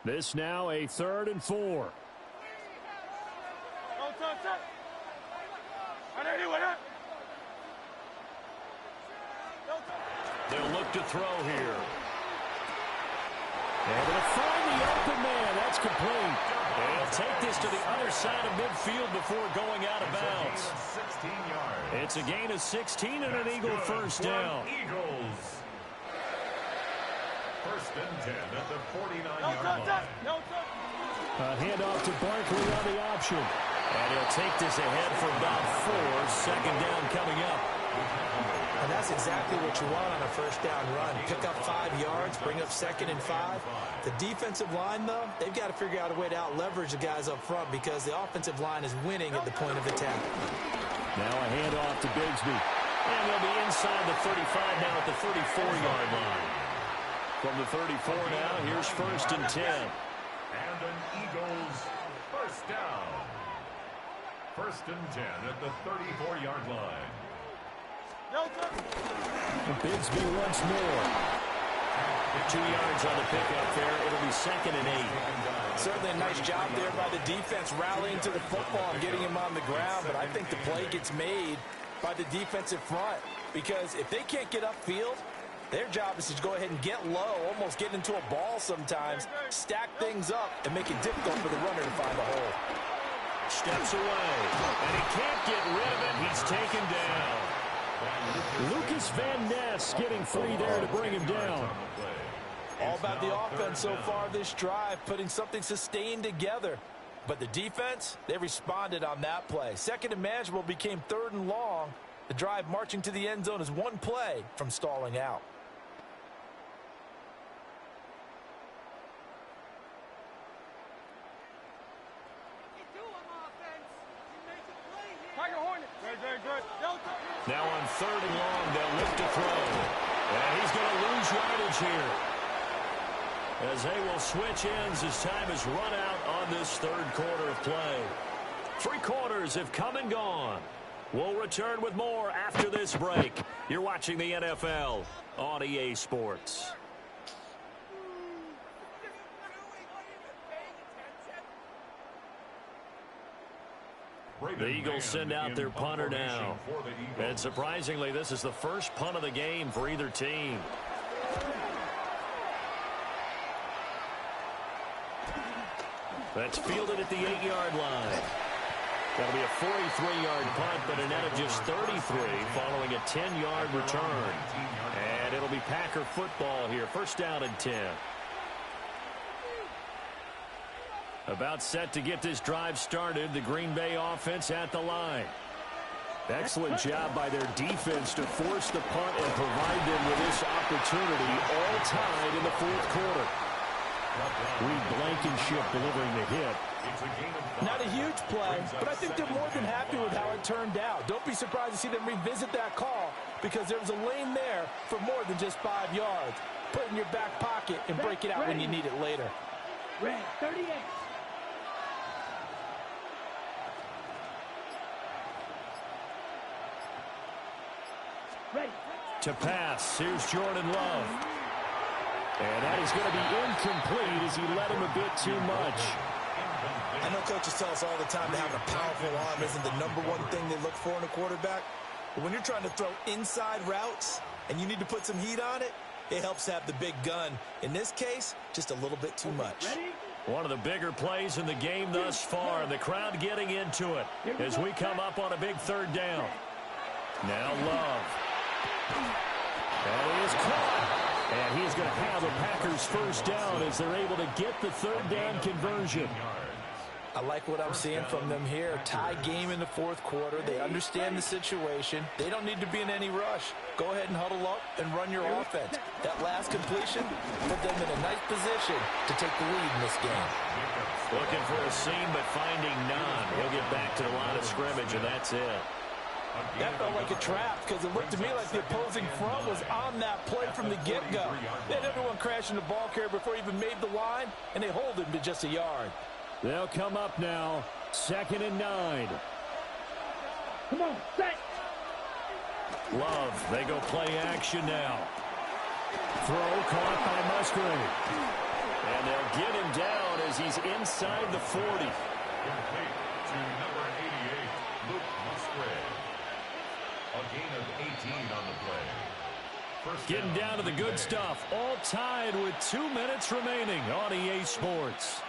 This now a 3rd and 4. They'll look to throw here. And they'll find the open man. That's complete. They'll take this to the other side of midfield before going out of bounds. It's a gain of 16 and an Eagle first down. Eagles. 1st and 10 at the 49-yard line. A handoff to Barkley on the option. And he'll take this ahead for about 4. Second down coming up. And that's exactly what you want on a first down run. Pick up 5 yards, bring up 2nd and 5. The defensive line, though, they've got to figure out a way to out-leverage the guys up front because the offensive line is winning at the point of attack. Now a handoff to Bigsby. And they'll be inside the 35 now at the 34-yard line. From the 34 now, here's 1st and 10. And an Eagles first down. 1st and 10 at the 34-yard line. Bigsby once more. 2 yards on the pickup there. It'll be 2nd and 8. Certainly a nice job there by the defense rallying to the football and getting him on the ground. But I think the play gets made by the defensive front because if they can't get upfield, their job is to go ahead and get low, almost get into a ball sometimes, stack things up, and make it difficult for the runner to find a hole. Steps away, and he can't get rid of it. He's taken down. Lucas Van Ness getting free there to bring him down. All about the offense so far this drive, putting something sustained together. But the defense, they responded on that play. 2nd and manageable became 3rd and long. The drive marching to the end zone is 1 play from stalling out. Now on 3rd and long, they'll look to throw. And he's going to lose yardage here. As they will switch ends as time has run out on this 3rd quarter of play. 3 quarters have come and gone. We'll return with more after this break. You're watching the NFL on EA Sports. The Eagles send out their punter now. And surprisingly, this is the first punt of the game for either team. That's fielded at the 8-yard line. That'll be a 43-yard punt, but a net of just 33 following a 10-yard return. And it'll be Packer football here. 1st down and 10. About set to get this drive started. The Green Bay offense at the line. Excellent job by their defense to force the punt and provide them with this opportunity, all tied in the 4th quarter. Reed Blankenship delivering the hit. Not a huge play, but I think they're more than happy with how it turned out. Don't be surprised to see them revisit that call because there was a lane there for more than just 5 yards. Put it in your back pocket and break it out when you need it later. Red 38. Ready. To pass, here's Jordan Love. And that is going to be incomplete as he let him a bit too much. I know coaches tell us all the time that having a powerful arm isn't the #1 thing they look for in a quarterback. But when you're trying to throw inside routes and you need to put some heat on it, it helps have the big gun. In this case, just a little bit too much. One of the bigger plays in the game thus far. The crowd getting into it as we come up on a big 3rd down. Now Love. And he is caught. And he's going to have a Packers first down as they're able to get the 3rd down conversion. I like what I'm seeing from them here. Tie game in the 4th quarter. They understand the situation. They don't need to be in any rush. Go ahead and huddle up and run your offense. That last completion put them in a nice position to take the lead in this game. Looking for a seam, but finding none. He'll get back to the line of scrimmage, and that's it. That felt like a trap because it looked to me like the opposing front was on that play from the get-go. They had everyone crashing the ball carrier before he even made the line, and they hold him to just a yard. They'll come up now, 2nd and 9. Come on, set. Love, they go play action now. Throw caught by Musgrave. And they'll get him down as he's inside the 40. Complete to number 88, Luke Musgrave. A gain of 18 on the play. Getting down to the good stuff. All tied with 2 minutes remaining on EA Sports.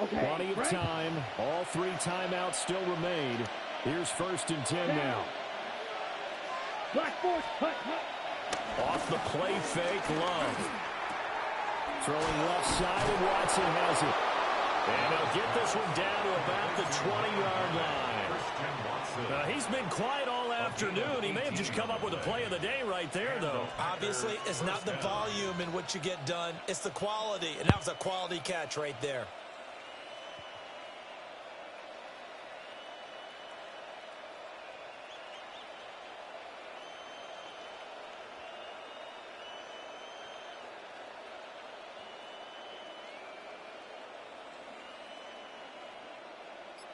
Okay. Plenty of time. All 3 timeouts still remain. Here's 1st and 10 now. Black force, hut, hut. Off the play fake, Love. Throwing left side, and Watson has it. And they'll get this one down to about the 20-yard line. He's been quiet all afternoon. He may have just come up with a play of the day right there, though. Obviously, it's not the volume in what you get done. It's the quality, and that was a quality catch right there.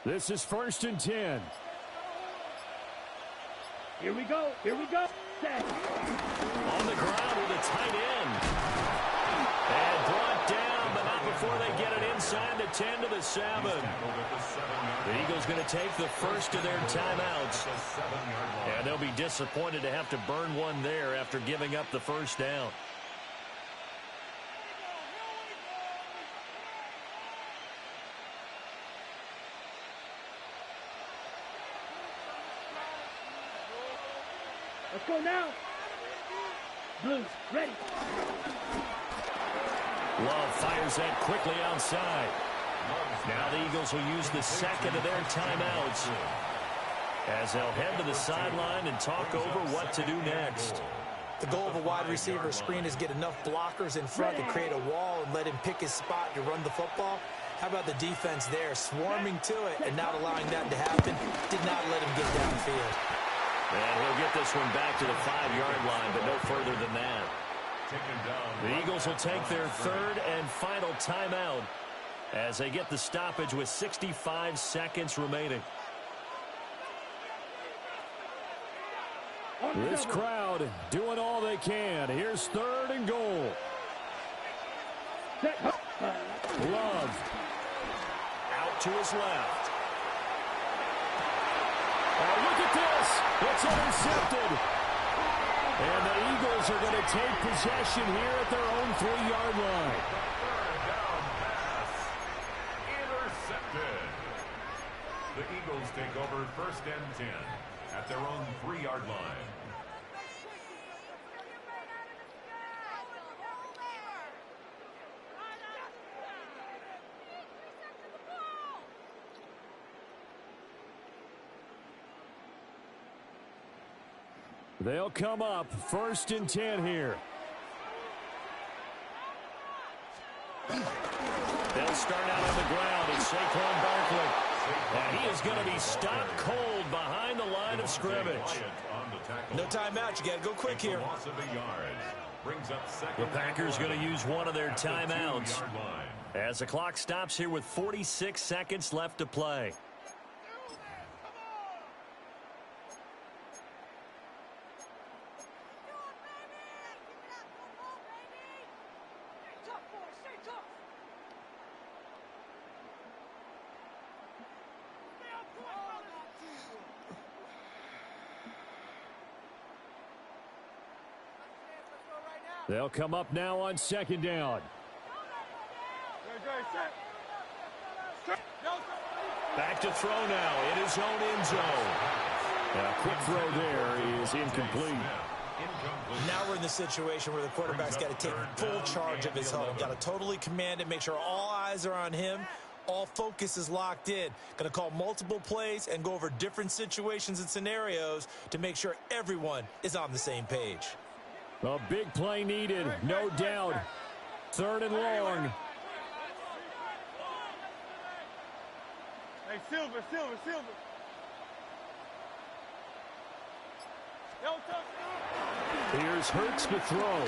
This is 1st and 10. Here we go. Here we go. Set. On the ground with a tight end. And brought down, but not before they get it inside the 10 to the 7. The Eagles going to take the first of their timeouts. And they'll be disappointed to have to burn one there after giving up the first down. Let's go now. Blues, ready. Love fires that quickly outside. Now the Eagles will use the second of their timeouts as they'll head to the sideline and talk over what to do next. The goal of a wide receiver screen is get enough blockers in front to create a wall and let him pick his spot to run the football. How about the defense there, swarming to it and not allowing that to happen? Did not let him get downfield. And he'll get this one back to the 5-yard line, but no further than that. The Eagles will take their 3rd and final timeout as they get the stoppage with 65 seconds remaining. This crowd doing all they can. Here's 3rd and goal. Love out to his left. Oh, look at this. It's intercepted. And the Eagles are going to take possession here at their own 3-yard line. Third down pass. Intercepted. The Eagles take over 1st and 10 at their own 3-yard line. They'll come up 1st and 10 here. They'll start out on the ground. It's Saquon Barkley. And he is going to be stopped cold behind the line of scrimmage. No timeout. You got to go quick here. The Packers going to use one of their timeouts as the clock stops here with 46 seconds left to play. They'll come up now on 2nd down. Back to throw now in his own end zone. A quick throw there is incomplete. Now we're in the situation where the quarterback's got to take full charge of his home. Got to totally command it, make sure all eyes are on him. All focus is locked in. Going to call multiple plays and go over different situations and scenarios to make sure everyone is on the same page. A big play needed, no doubt. 3rd and long. Silver, silver, silver. Yo, touchdown. Here's Hurts to throw.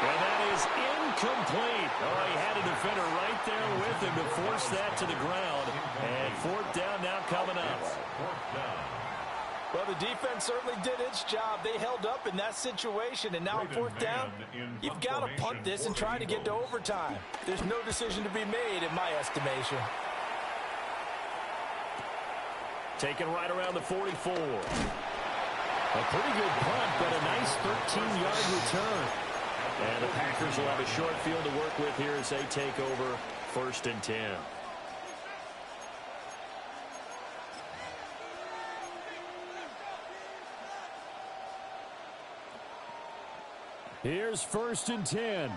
And that is incomplete. Oh, he had a defender right there with him to force that to the ground. And fourth down now coming up. Well, the defense certainly did its job. They held up in that situation, and now on fourth down, you've got to punt this and try to get to overtime. There's no decision to be made in my estimation. Taken right around the 44. A pretty good punt, but a nice 13-yard return. And the Packers will have a short field to work with here as they take over 1st and 10. Here's 1st and 10.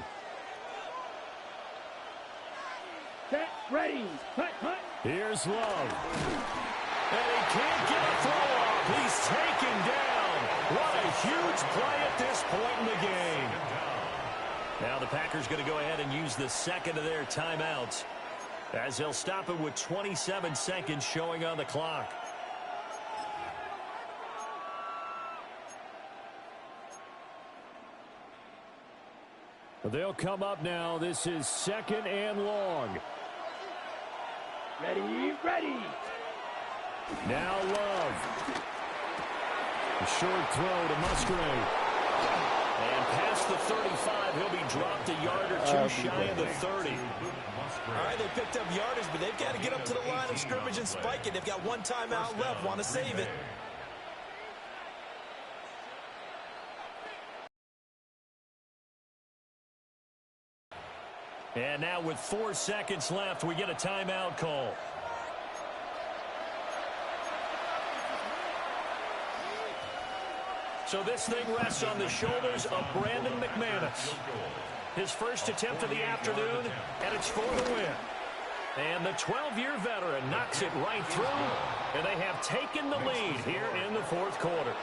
Set, ready, hunt, hunt. Here's Love. And he can't get a throw off. He's taken down. What a huge play at this point in the game. Now the Packers going to go ahead and use the second of their timeouts as they'll stop it with 27 seconds showing on the clock. They'll come up now. This is 2nd and long. Ready, ready. Now Love. A short throw to Musgrave. And past the 35, he'll be dropped a yard or two shy of the 30. All right, they picked up yardage, but they've got to get up to the line of scrimmage and spike it. They've got one timeout left. Want to save it. And now with 4 seconds left, we get a timeout call. So this thing rests on the shoulders of Brandon McManus. His first attempt of the afternoon, and it's for the win. And the 12-year veteran knocks it right through, and they have taken the lead here in the 4th quarter.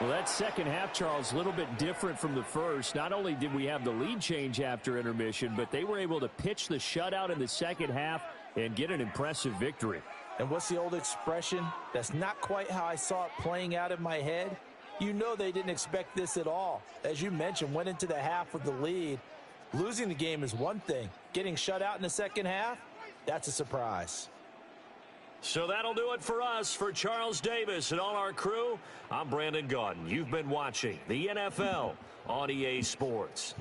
Well, that second half, Charles, a little bit different from the first. Not only did we have the lead change after intermission, but they were able to pitch the shutout in the second half and get an impressive victory. And what's the old expression? That's not quite how I saw it playing out in my head. You know they didn't expect this at all. As you mentioned, went into the half with the lead. Losing the game is one thing. Getting shut out in the second half, that's a surprise. So that'll do it for us. For Charles Davis and all our crew, I'm Brandon Gaudin. You've been watching the NFL on EA Sports.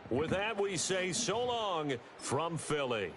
With that, we say so long from Philly.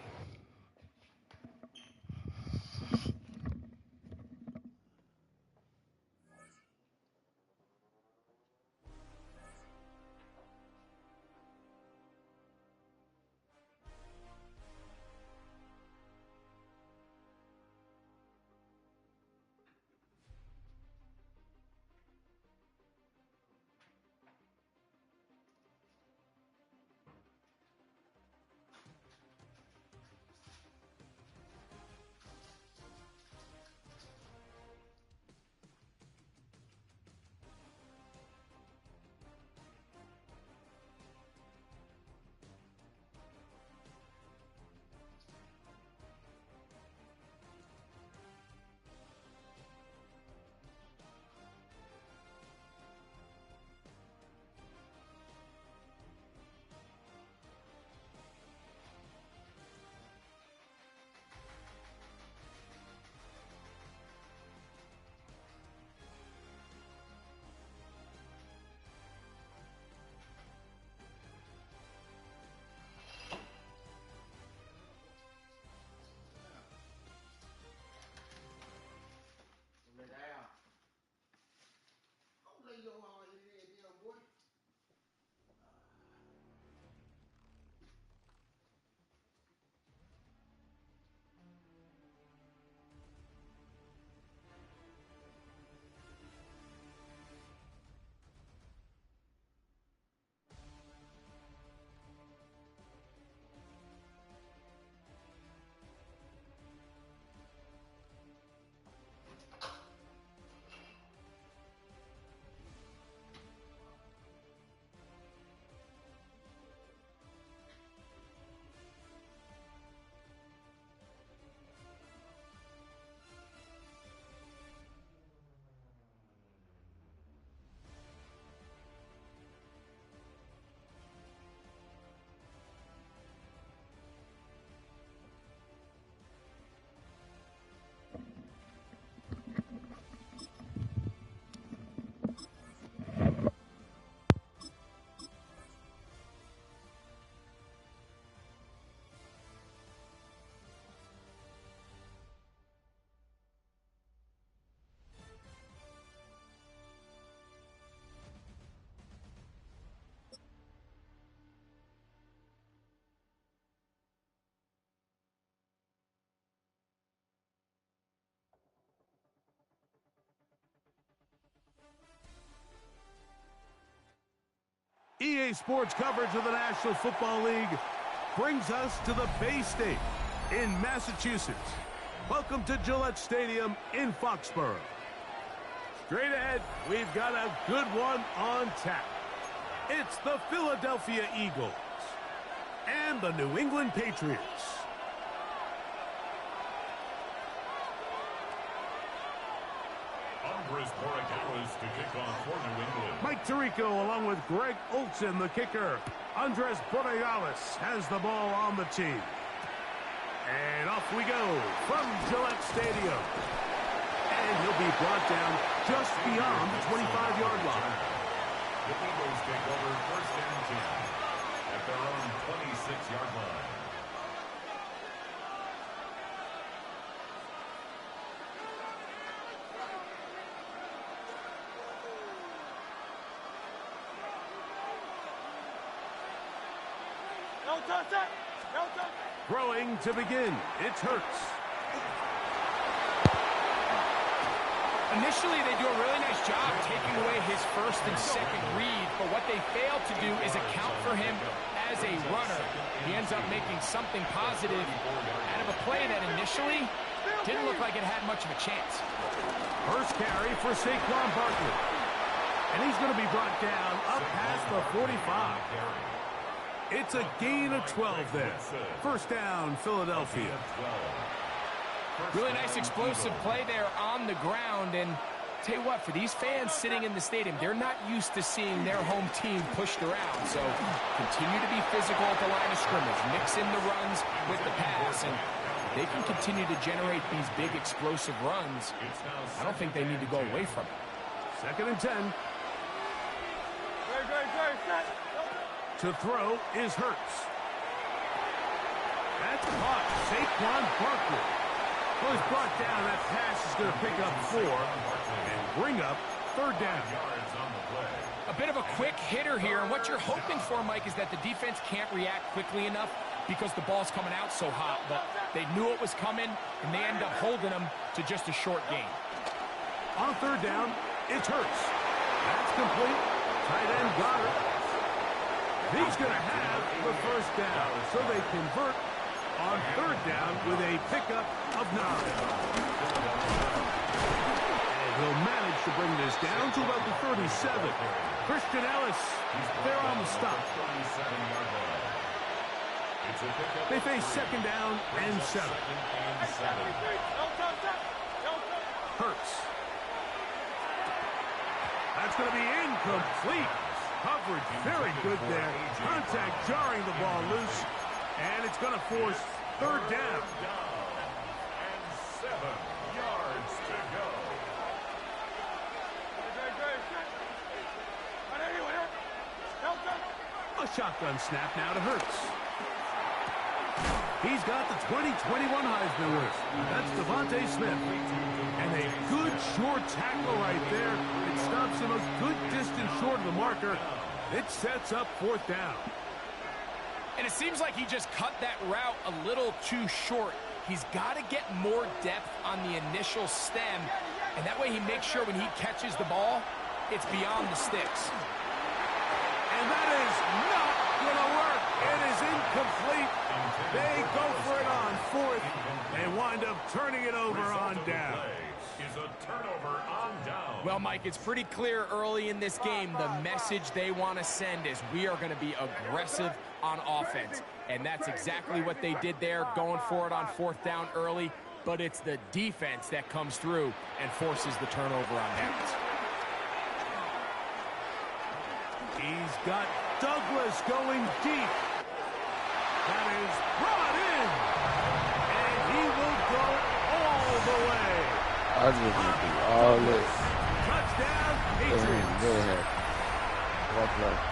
EA Sports coverage of the National Football League brings us to the Bay State in Massachusetts. Welcome to Gillette Stadium in Foxborough. Straight ahead, we've got a good one on tap. It's the Philadelphia Eagles and the New England Patriots. Andres Borregales to kick off for New England. Mike Tirico along with Greg Olsen, the kicker. Andres Borregales has the ball on the tee. And off we go from Gillette Stadium. And he'll be brought down just beyond the 25-yard line. The Eagles take over first and 10 at their own 26-yard line. No touch that. No touch. Throwing to begin. It's Hurts. Initially, they do a really nice job taking away his first and second read, but what they fail to do is account for him as a runner. He ends up making something positive out of a play that initially didn't look like it had much of a chance. First carry for Saquon Barkley. And he's going to be brought down up past the 45. It's a gain of 12 there. First down, Philadelphia. Really nice explosive play there on the ground. And tell you what, for these fans sitting in the stadium, they're not used to seeing their home team pushed around. So continue to be physical at the line of scrimmage. Mix in the runs with the pass. And they can continue to generate these big explosive runs. I don't think they need to go away from it. Second and 10. Set. To throw is Hurts. That's caught. Saquon Barkley. Well, he's brought down. That pass is going to pick up 4 and bring up third down. A bit of a quick hitter here, and what you're hoping for, Mike, is that the defense can't react quickly enough because the ball's coming out so hot. But they knew it was coming, and they end up holding them to just a short gain. On third down, it's Hurts. That's complete. Tight end got it. He's going to have the first down, so they convert on third down with a pickup of 9. And he'll manage to bring this down to about the 37. Christian Ellis, they're on the stop. They face second down and 7. Hurts. That's going to be incomplete. Coverage very good there. Contact jarring the ball loose. And it's going to force third down. And 7 yards to go. A shotgun snap now to Hurts. He's got the 2021 Heisman winner. That's Devontae Smith. And a good short tackle right there. It stops him a good distance short of the marker. It sets up fourth down. And it seems like he just cut that route a little too short. He's got to get more depth on the initial stem. And that way he makes sure when he catches the ball, it's beyond the sticks. And that is not going to work. It is incomplete. They go for it on fourth. They wind up turning it over on down. Is a turnover on down. Well, Mike, it's pretty clear early in this game the message they want to send is we are going to be aggressive on offense. And that's exactly what they did there, going for it on fourth down early. But it's the defense that comes through and forces the turnover on downs. He's got Douglas going deep. That is brought in. And he will go all the way. I just want to do all this. Touchdown, Patriots. Go ahead. Walk right.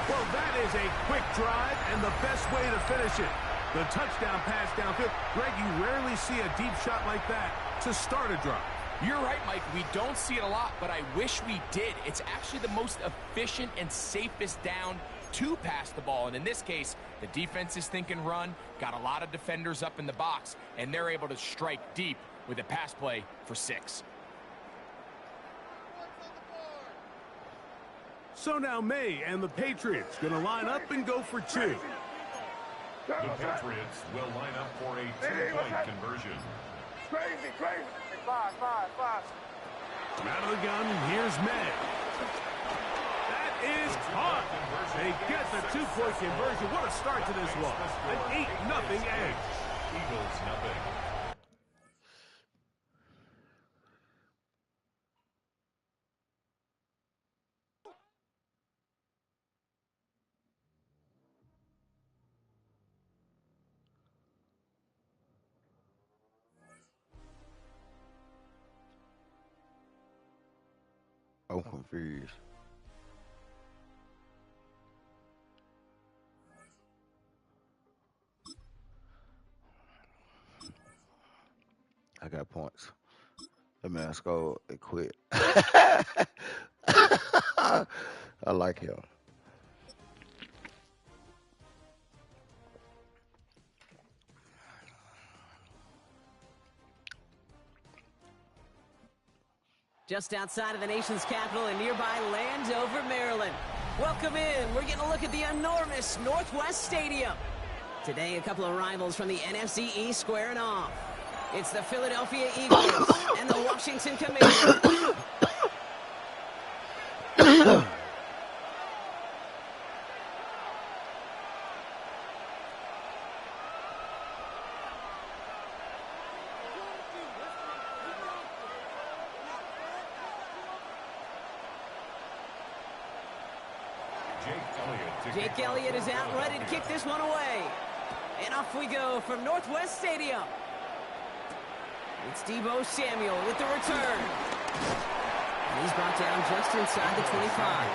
Well, that is a quick drive and the best way to finish it. The touchdown pass downfield. Greg, you rarely see a deep shot like that to start a drive. You're right, Mike. We don't see it a lot, but I wish we did. It's actually the most efficient and safest down to pass the ball. And in this case, the defense is thinking run, got a lot of defenders up in the box, and they're able to strike deep with a pass play for 6. So now May and the Patriots going to line up and go for two. The Patriots will line up for a two-point conversion. Crazy. Five. Out of the gun, here's May. That is caught. They get the two-point conversion. What a start to this one. An 8-0 edge. Eagles nothing. I'm confused. I got points. That man scored and quit. I like him. Just outside of the nation's capital in nearby Landover, Maryland. Welcome in. We're getting a look at the enormous Northwest Stadium. Today, a couple of rivals from the NFC East squaring off. It's the Philadelphia Eagles and the Washington Commanders. Jake Elliott is out ready to kick this one away. And off we go from Northwest Stadium. It's Deebo Samuel with the return. And he's brought down just inside the 25.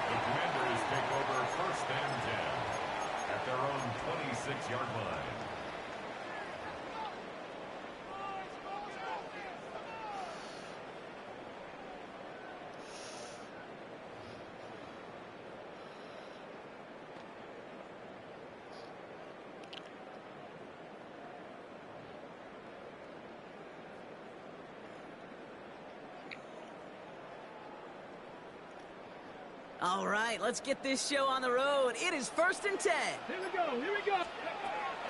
The Commanders take over 1st and 10 at their own 26-yard line. All right, let's get this show on the road. It is 1st and 10. Here we go.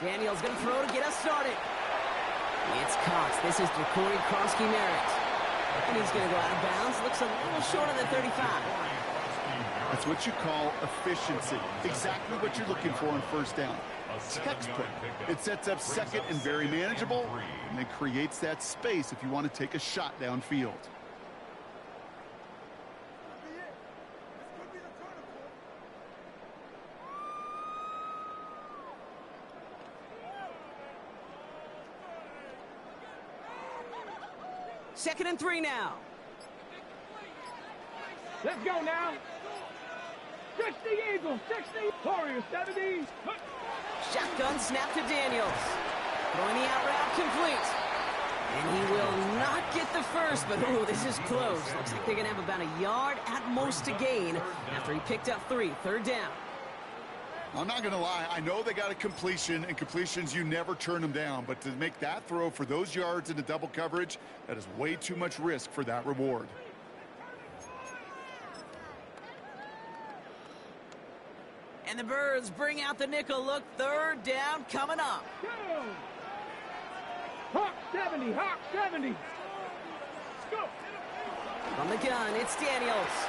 Daniel's going to throw to get us started. It's Cox. This is Corey Krosky-Merritt. And he's going to go out of bounds. Looks a little short on the 35. That's what you call efficiency. Exactly what you're looking for on 1st down. Textbook. It sets up 2nd and very manageable, and it creates that space if you want to take a shot downfield. Second and 3 now. Let's go now. 60 Eagles, 60 Warriors, 70. Shotgun snap to Daniels. Throwing the out route complete. And he will not get the first, but oh, this is close. Looks like they're going to have about a yard at most to gain after he picked up 3. 3rd down. I'm not going to lie. I know they got a completion, and completions, you never turn them down. But to make that throw for those yards into double coverage, that is way too much risk for that reward. And the Birds bring out the nickel look. 3rd down coming up. Hawk 70, Hawk 70. Let's go. From the gun, it's Daniels.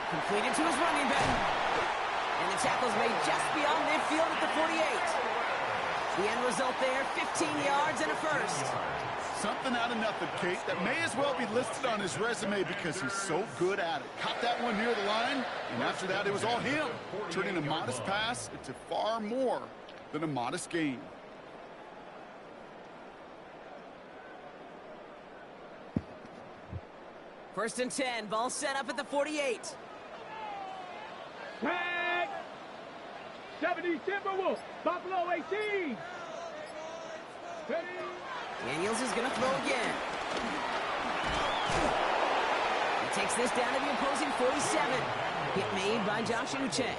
Completed to his running back. And the tackle's made just beyond midfield at the 48. The end result there, 15 yards and a first. Something out of nothing, Kate. That may as well be listed on his resume because he's so good at it. Caught that one near the line, and after that, it was all him. Turning a modest pass into far more than a modest gain. First and 10, ball set up at the 48. Tag! 70 Timberwolves, Buffalo 18. Daniels is going to throw again. He takes this down to the opposing 47. Hit made by Josh Uche.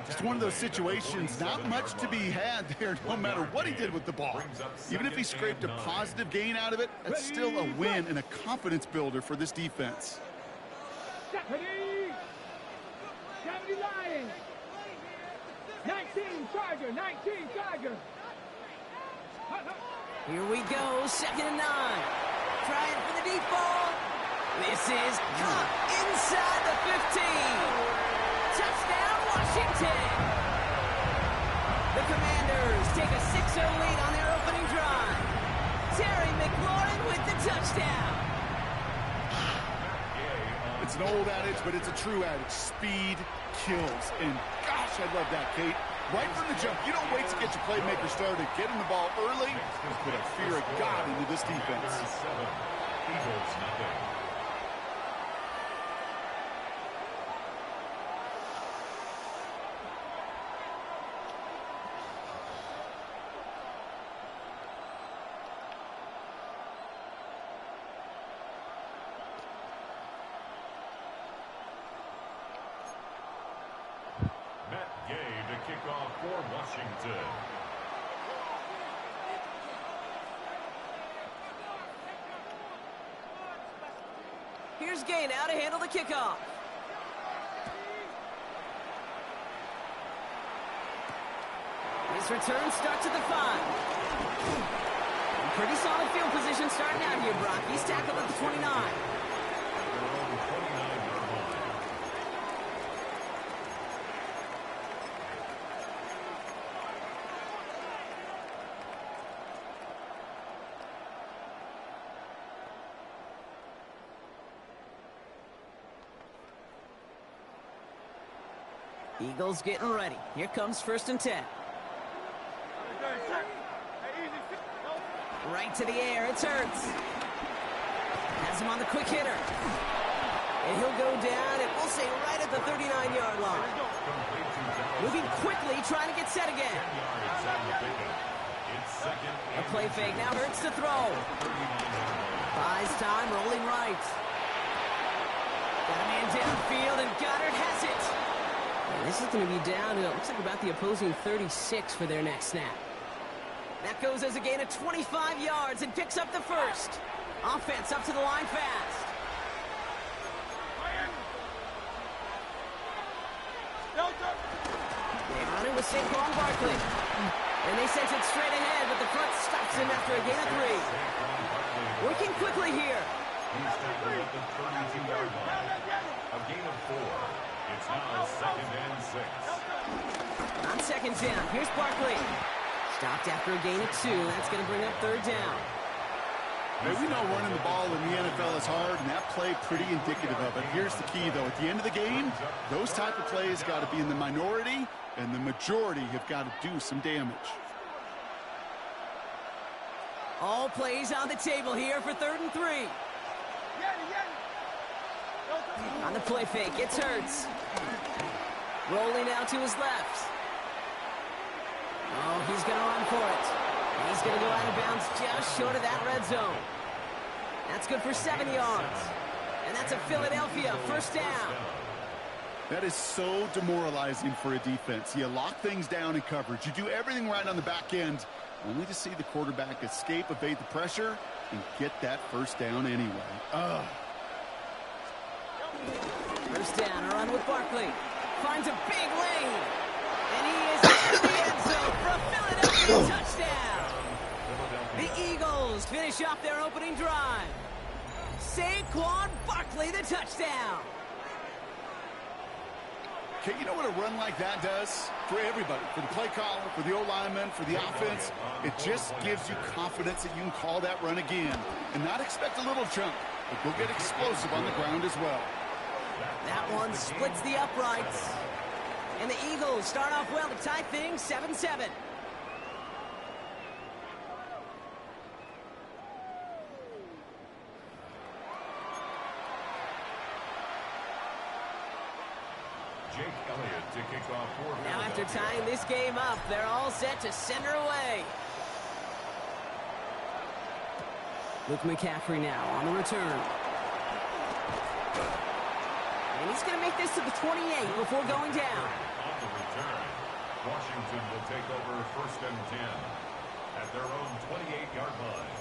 Just one of those situations, not much to be had there no matter what he did with the ball. Even if he scraped a positive gain out of it, that's still a win and a confidence builder for this defense. 70. 70 Lions. 19 Charger. 19 Charger. Here we go, 2nd and 9. Trying for the deep ball. This is caught inside the 15. Touchdown, Washington. The Commanders take a 6-0 lead on their opening drive. Terry McLaurin with the touchdown. It's an old adage, but it's a true adage. Speed kills. And gosh, I love that, Kate. Right from the jump, you don't wait to get your playmaker started. Getting the ball early, put a fear of God into this defense. Eagles nothing. Kickoff for Washington. Here's Gay now to handle the kickoff. His return starts at the 5. Pretty solid field position starting out here, Brock. He's tackled at the 29. Eagles getting ready. Here comes 1st and 10. Right to the air. It's Hurts. Has him on the quick hitter. And he'll go down, and we'll say right at the 39-yard line. Moving quickly, trying to get set again. A play fake. Now Hurts to throw. Buys time, rolling right. Got a man downfield, and Goddard has it. And this is going to be down to, it looks like about the opposing 36 for their next snap. That goes as a gain of 25 yards and picks up the 1st. Offense up to the line fast. They're on it with Saquon Barkley. And they sent it straight ahead, but the front stops him after a gain of 3. Working quickly here. He's tackled at the 32-yard line. A gain of 4. It's now 2nd and 6. On 2nd down, here's Barkley. Stopped after a gain of 2. That's going to bring up 3rd down. Hey, we know running the ball in the NFL is hard, and that play pretty indicative of it. Here's the key, though. At the end of the game, those type of plays got to be in the minority, and the majority have got to do some damage. All plays on the table here for 3rd and 3. On the play fake, it's Hurts. Rolling out to his left. Oh, he's going to run for it. He's going to go out of bounds just short of that red zone. That's good for 7 yards. And that's a Philadelphia 1st down. That is so demoralizing for a defense. You lock things down in coverage. You do everything right on the back end, only to see the quarterback escape, evade the pressure, and get that 1st down anyway. Ugh. 1st down, a run with Barkley. Finds a big lane. And he is in the end zone for a Philadelphia touchdown. The Eagles finish off their opening drive. Saquon Barkley, the touchdown. Okay, you know what a run like that does? For everybody, for the play caller, for the O-lineman, for the offense, it just gives you confidence that you can call that run again and not expect a little chunk, but go get explosive on the ground as well. That one splits the uprights. And the Eagles start off well to tie things 7-7. Jake Elliott to kick off for Now after tying this game up, they're all set to send her away. Luke McCaffrey now on the return. And he's going to make this to the 28 before going down. On the return, Washington will take over 1st and 10 at their own 28-yard line.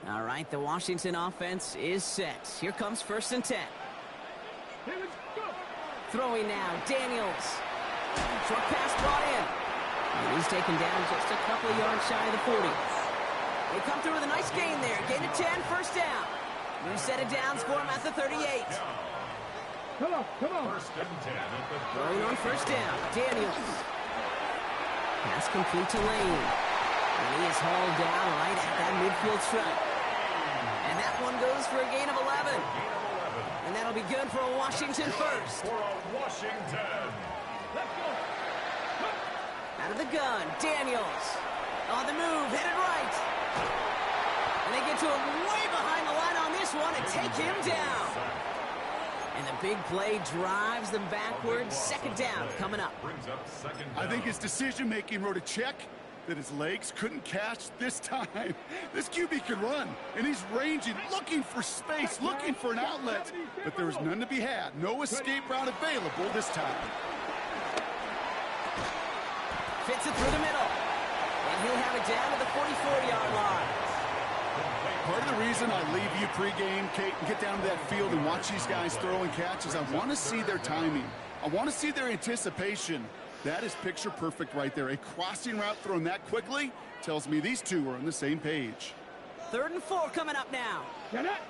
All right, the Washington offense is set. Here comes 1st and 10. Here we go. Throwing now, Daniels. Short pass brought in. And he's taken down just a couple of yards shy of the 40. They come through with a nice gain there. Gain of 10, 1st down. New set of downs for him at the 38. Come on, come on. 1st and 10 at the 38. Going on 1st down, Daniels. Pass complete to Lane. And he is hauled down right at that midfield stripe. And that one goes for a gain of 11. And that'll be good for a Washington 1st. For a Washington. Let's go. Out of the gun, Daniels. On the move, headed right. And they get to him way behind the line on this one and take him down. And the big play drives them backwards. 2nd down coming up. Brings up 2nd down. I think his decision-making wrote a check that his legs couldn't catch this time. This QB can run, and he's ranging, looking for space, looking for an outlet. But there was none to be had. No escape route available this time. Fits it through the middle. And he'll have it down to the 44-yard line. Part of the reason I leave you pregame, Kate, and get down to that field and watch these guys throw and catch is I want to see their timing. I want to see their anticipation. That is picture perfect right there. A crossing route thrown that quickly tells me these two are on the same page. 3rd and 4 coming up now. Get it.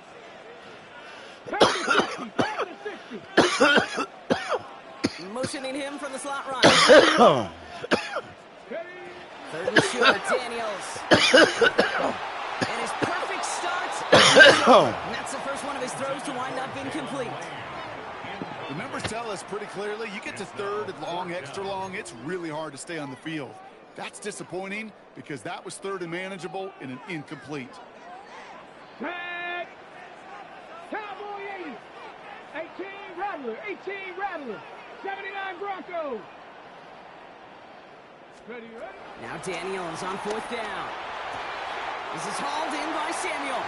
60. Motioning him from the slot right. 3rd and short, Daniels. And his perfect start. And that's the first one of his throws to wind up incomplete. The numbers tell us pretty clearly, you get to 3rd and long, extra long, it's really hard to stay on the field. That's disappointing because that was 3rd and manageable and an incomplete. Tag. Cowboy 80. 18 Rattler. 18 Rattler. 79 Broncos. Ready, ready. Now Daniels on 4th down. This is hauled in by Samuel.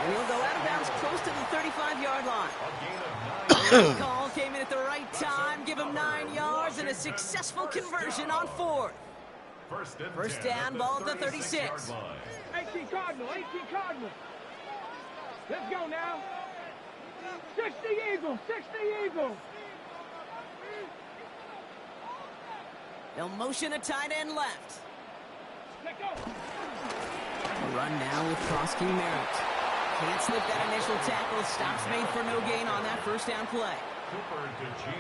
And he'll go out of bounds close to the 35-yard line. The call came in at the right time. Give him 9 yards and a successful conversion on 4th. 1st down, ball at the 36. 18 Cardinal. 18 Cardinal. Let's go now. 60 Eagles. 60 Eagles. They'll motion a tight end left. Let go. A run now with Krosky Merritt. Can't slip that initial tackle. Stops made for no gain on that 1st down play.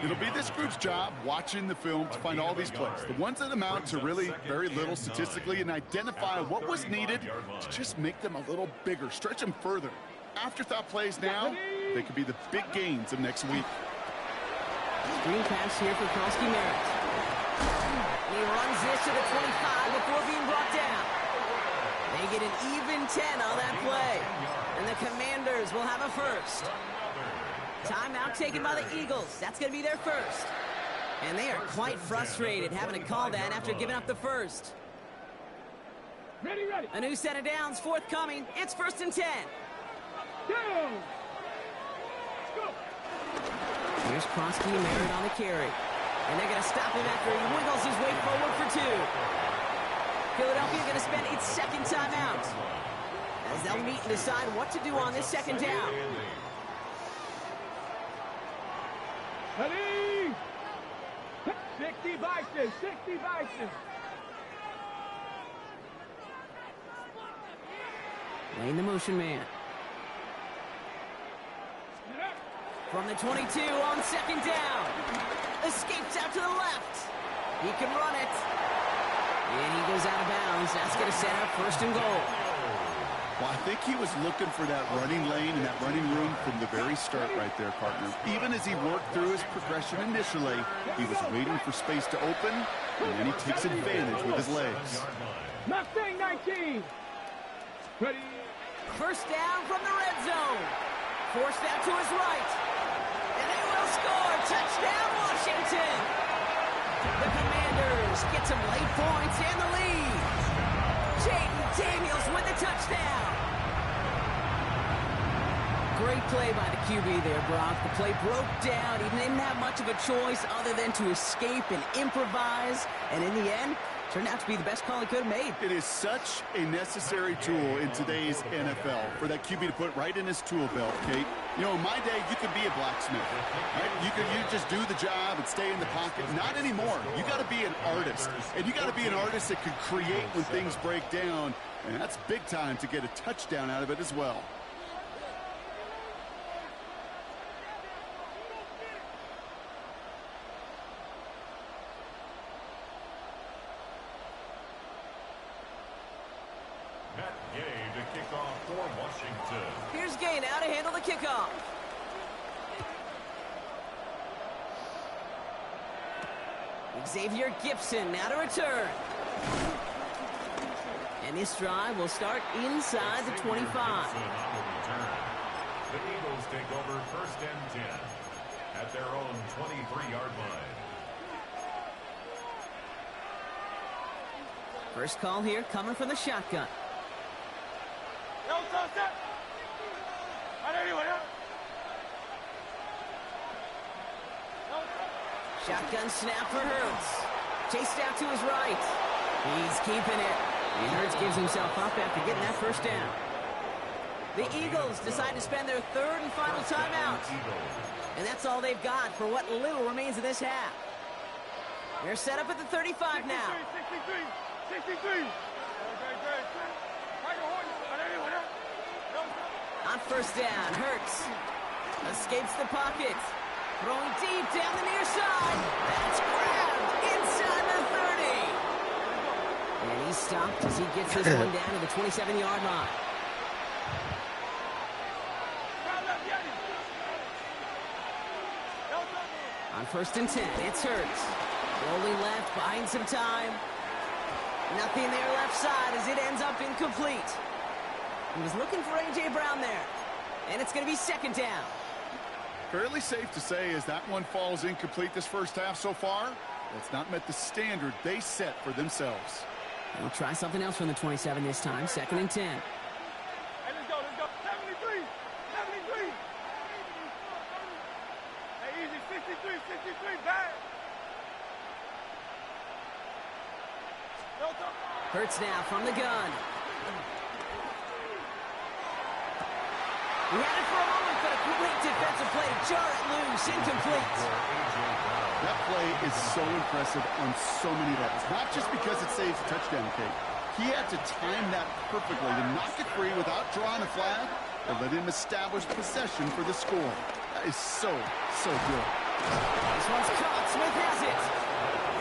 It'll be this group's job watching the film to find all these plays, the ones that amount to really very little statistically, and identify what was needed to just make them a little bigger, stretch them further. Afterthought plays now, they could be the big gains of next week. Screen pass here for Krosky Merritt. He runs this to the 25 before being brought down. They get an even 10 on that play. And the Commanders will have a 1st. Timeout taken by the Eagles. That's going to be their 1st. And they are quite frustrated having to call that after giving up the 1st. Ready, ready. A new set of downs forthcoming. It's 1st and 10. Down. Go. Here's Krosky Merritt on the carry. And they're going to stop him after he wiggles his way forward for 2. Philadelphia going to spend its 2nd timeout as they'll meet and decide what to do on this 2nd down. Ready. 60 Bison. 60 Bison. Lane the motion man. From the 22 on 2nd down. Escapes out to the left. He can run it. And he goes out of bounds. That's going to set up 1st and goal. Well, I think he was looking for that running lane and that running room from the very start right there, partner. Even as he worked through his progression initially, he was waiting for space to open, and then he takes advantage with his legs. Mustang 19. Ready. 1st down from the red zone. Forced out to his right. And they will score. Touchdown, Washington. The Commanders get some late points and the lead. Jaden Daniels with the touchdown. Great play by the QB there, Brock. The play broke down. He didn't have much of a choice other than to escape and improvise. And in the end, Turned out to be the best call he could have made. It is such a necessary tool in today's NFL for that QB to put right in his tool belt, Kate. You know, in my day, you could be a blacksmith, right? You just do the job and stay in the pocket. Not anymore. You got to be an artist, and you got to be an artist that can create when things break down, and that's big time to get a touchdown out of it as well. Here's Gay now to handle the kickoff. Xavier Gibson now to return. And this drive will start inside the 25. The Eagles take over 1st and 10 at their own 23-yard line. First call here coming from the shotgun. Shotgun snap for Hurts. Chased out to his right. He's keeping it. And Hurts gives himself up after getting that first down. The Eagles decide to spend their 3rd and final timeout. And that's all they've got for what little remains of this half. They're set up at the 35 now. 63. On first down, Hurts escapes the pocket. Throwing deep down the near side. That's grabbed inside the 30. And he's stopped as he gets this one down to the 27-yard line. On 1st and 10, it's Hurts. Rolling left, buying some time. Nothing there left side as it ends up incomplete. He was looking for A.J. Brown there. And it's going to be 2nd down. Fairly safe to say as that one falls incomplete this first half so far, it's not met the standard they set for themselves. They'll try something else from the 27 this time. 2nd and 10. Hey, let's go. 73. Hey, easy. 63, back. Hurts now from the gun. He had it for a moment, but a quick defensive play to jar it loose, incomplete. That play is so impressive on so many levels. Not just because it saves a touchdown, Kate. He had to time that perfectly to knock it free without drawing a flag or let him establish possession for the score. That is so good. This one's caught. Smith has it.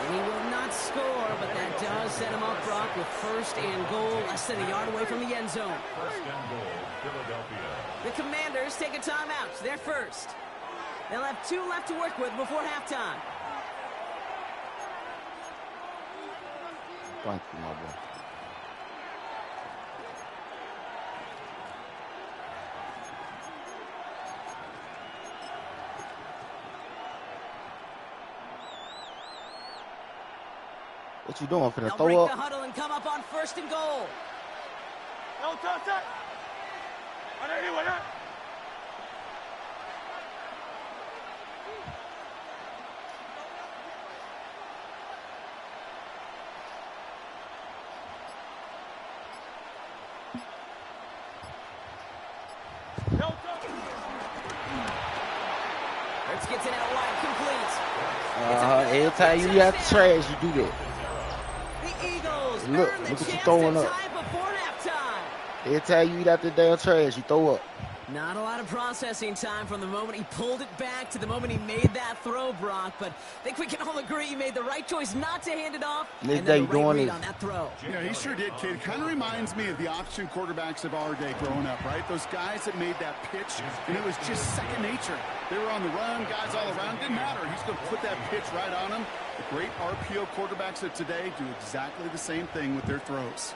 And he will not score, but that does set him up, Brock, with 1st and goal, less than a yard away from the end zone. 1st and goal, Philadelphia. The Commanders take a timeout. They're first. They'll have 2 left to work with before halftime. Thank you, my boy. What you doing? Finna throw They'll up? break the huddle and come up on 1st and goal. No touch that. Anyway, Hurts gets it out wide, complete. Every time you have trash, you do that. The Eagles Look earn the what you chance throwing to up. tie before halftime. Every time you eat out the damn trash, you throw up. Not a lot of processing time from the moment he pulled it back to the moment he made that throw, Brock. But I think we can all agree he made the right choice not to hand it off. This And day then the doing right read this. on that throw. Yeah, he sure did, kid. It kind of reminds me of the option quarterbacks of our day growing up, right? Those guys that made that pitch, and it was just second nature. They were on the run, guys all around. Didn't matter. He's going to put that pitch right on them. The great RPO quarterbacks of today do exactly the same thing with their throws.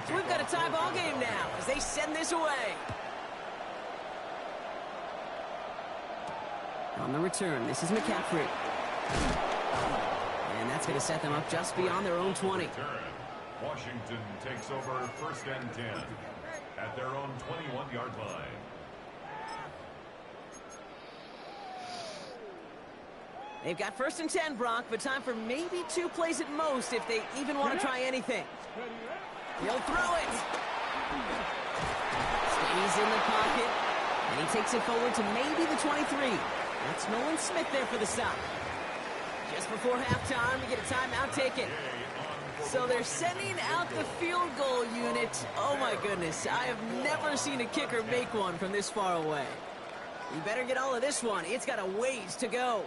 So we've got a tie ball game now as they send this away. On the return, this is McCaffrey. And that's That's going to set them up just beyond their own 20. Washington takes over 1st and 10 at their own 21-yard line. They've got 1st and 10, Brock, but time for maybe 2 plays at most if they even want to try anything. He'll throw it. Stays in the pocket, and he takes it forward to maybe the 23. That's Nolan Smith there for the stop. Just before halftime, we get a timeout taken. So they're sending out the field goal unit. Oh, my goodness. I have never seen a kicker make one from this far away. You better get all of this one. It's got a ways to go.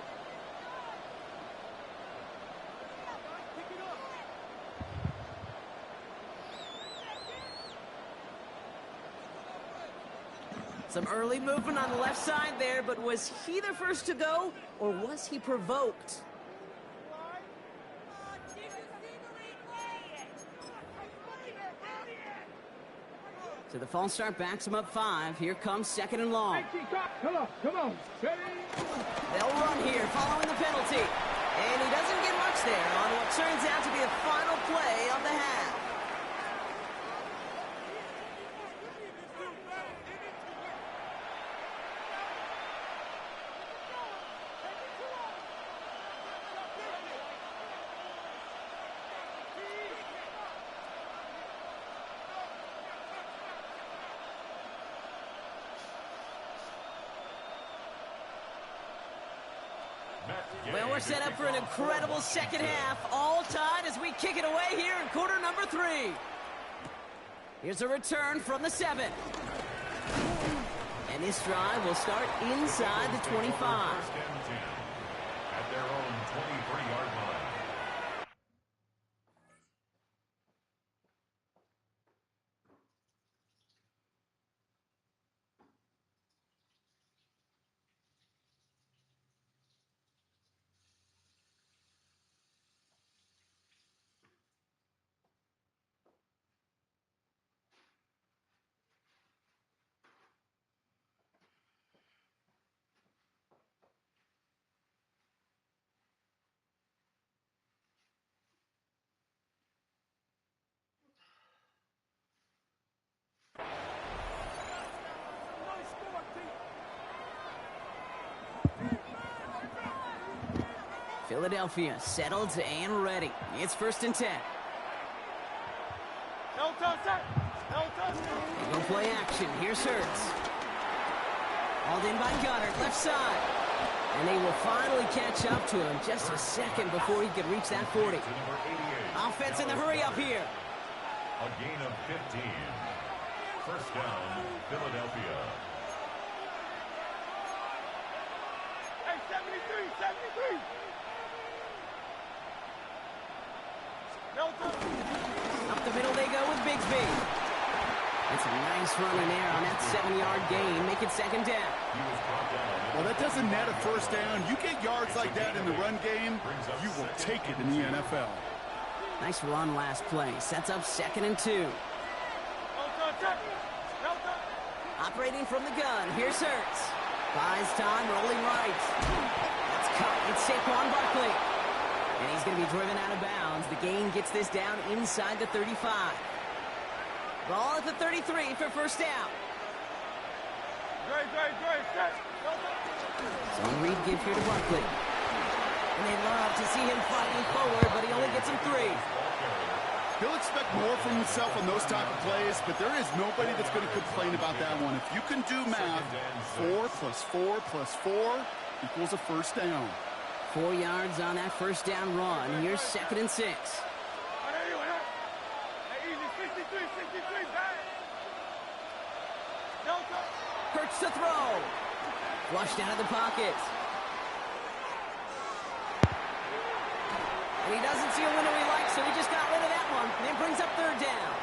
Some early movement on the left side there, but was he the first to go, or was he provoked? So the false start backs him up 5. Here comes 2nd and long. Come on. Ready? They'll run here following the penalty. And he doesn't get much there on what turns out to be the final play of the half. Well, we're set up for an incredible second half. All tied as we kick it away here in quarter number 3. Here's a return from the 7. And this drive will start inside the 25. At their own 23-yard line. Philadelphia settled and ready. It's 1st and 10. They go play action. Here's Hurts. Hauled in by Goddard, left side. And they will finally catch up to him just a second before he could reach that 40. Offense in the hurry up here. A gain of 15. 1st down, Philadelphia. Hey, 73. Up the middle they go with Bigsby. That's a nice run in there on that 7-yard gain. Make it 2nd down. Well, that doesn't net a 1st down. You get yards like that in the run game, you will take it in the NFL. Nice run last play. Sets up 2nd and 2. Operating from the gun. Here's Hurts. Buys time, rolling right. That's cut. It's Saquon Barkley. And he's going to be driven out of bounds. The gain gets this down inside the 35. Ball at the 33 for 1st down. Zone read give here to Barkley. And they love to see him fighting forward, but he only gets him 3. He'll expect more from himself on those type of plays, but there is nobody that's going to complain about that one. If you can do math, 4 plus 4 plus 4 equals a 1st down. 4 yards on that 1st down run. Here's 2nd and 6. Hurts to throw. Flushed out of the pocket. And he doesn't see a window he likes, so he just got rid of that one. And it brings up 3rd down.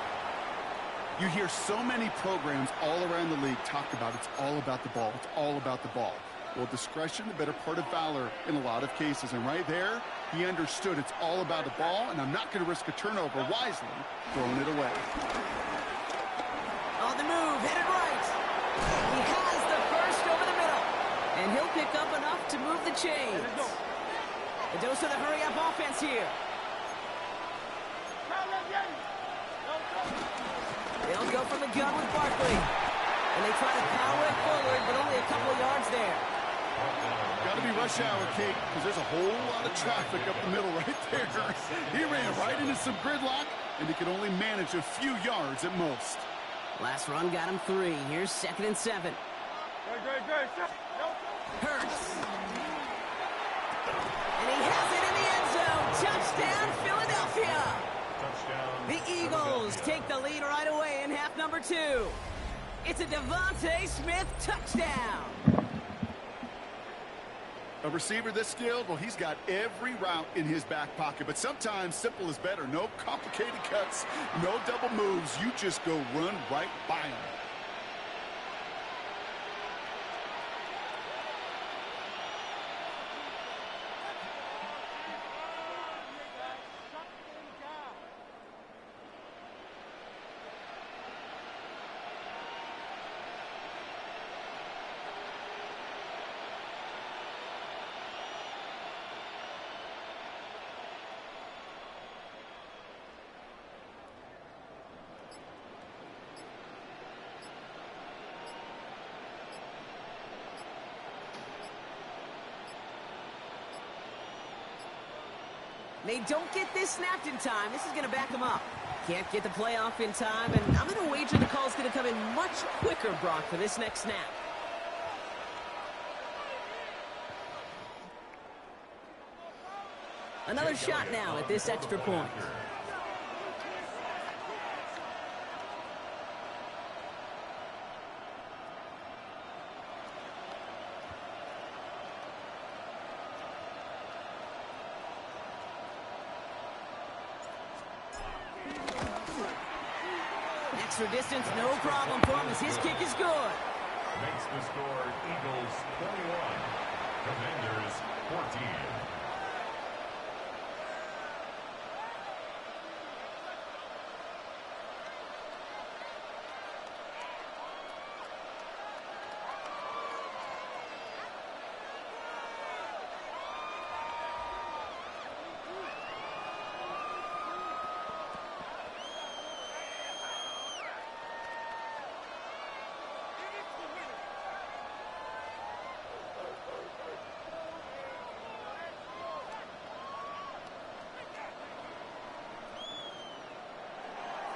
You hear so many programs all around the league talk about it's all about the ball. It's all about the ball. Well, discretion, the better part of valor in a lot of cases. And right there, he understood it's all about the ball, and I'm not going to risk a turnover wisely, throwing it away. On the move, headed right. He has the first over the middle. And he'll pick up enough to move the chains. A dose of the hurry-up offense here. They'll go from the gun with Barkley. And they try to power it forward, but only a couple of yards there. Got to be rush hour, Kate, because there's a whole lot of traffic up the middle right there. He ran right into some gridlock, and he could only manage a few yards at most. Last run got him 3. Here's 2nd and 7. Hurts. And he has it in the end zone. Touchdown, Philadelphia. Touchdown. The Eagles take the lead right away in half number 2. It's a Devontae Smith touchdown. A receiver this skilled, well, he's got every route in his back pocket. But sometimes simple is better. No complicated cuts, no double moves. You just go run right by him. They don't get this snapped in time. This is going to back them up. Can't get the play off in time, and I'm going to wager the call's going to come in much quicker, Brock, for this next snap. Another shot now at this extra point. Extra distance, no problem for him as his kick is good. Makes the score Eagles 21, Commanders 14.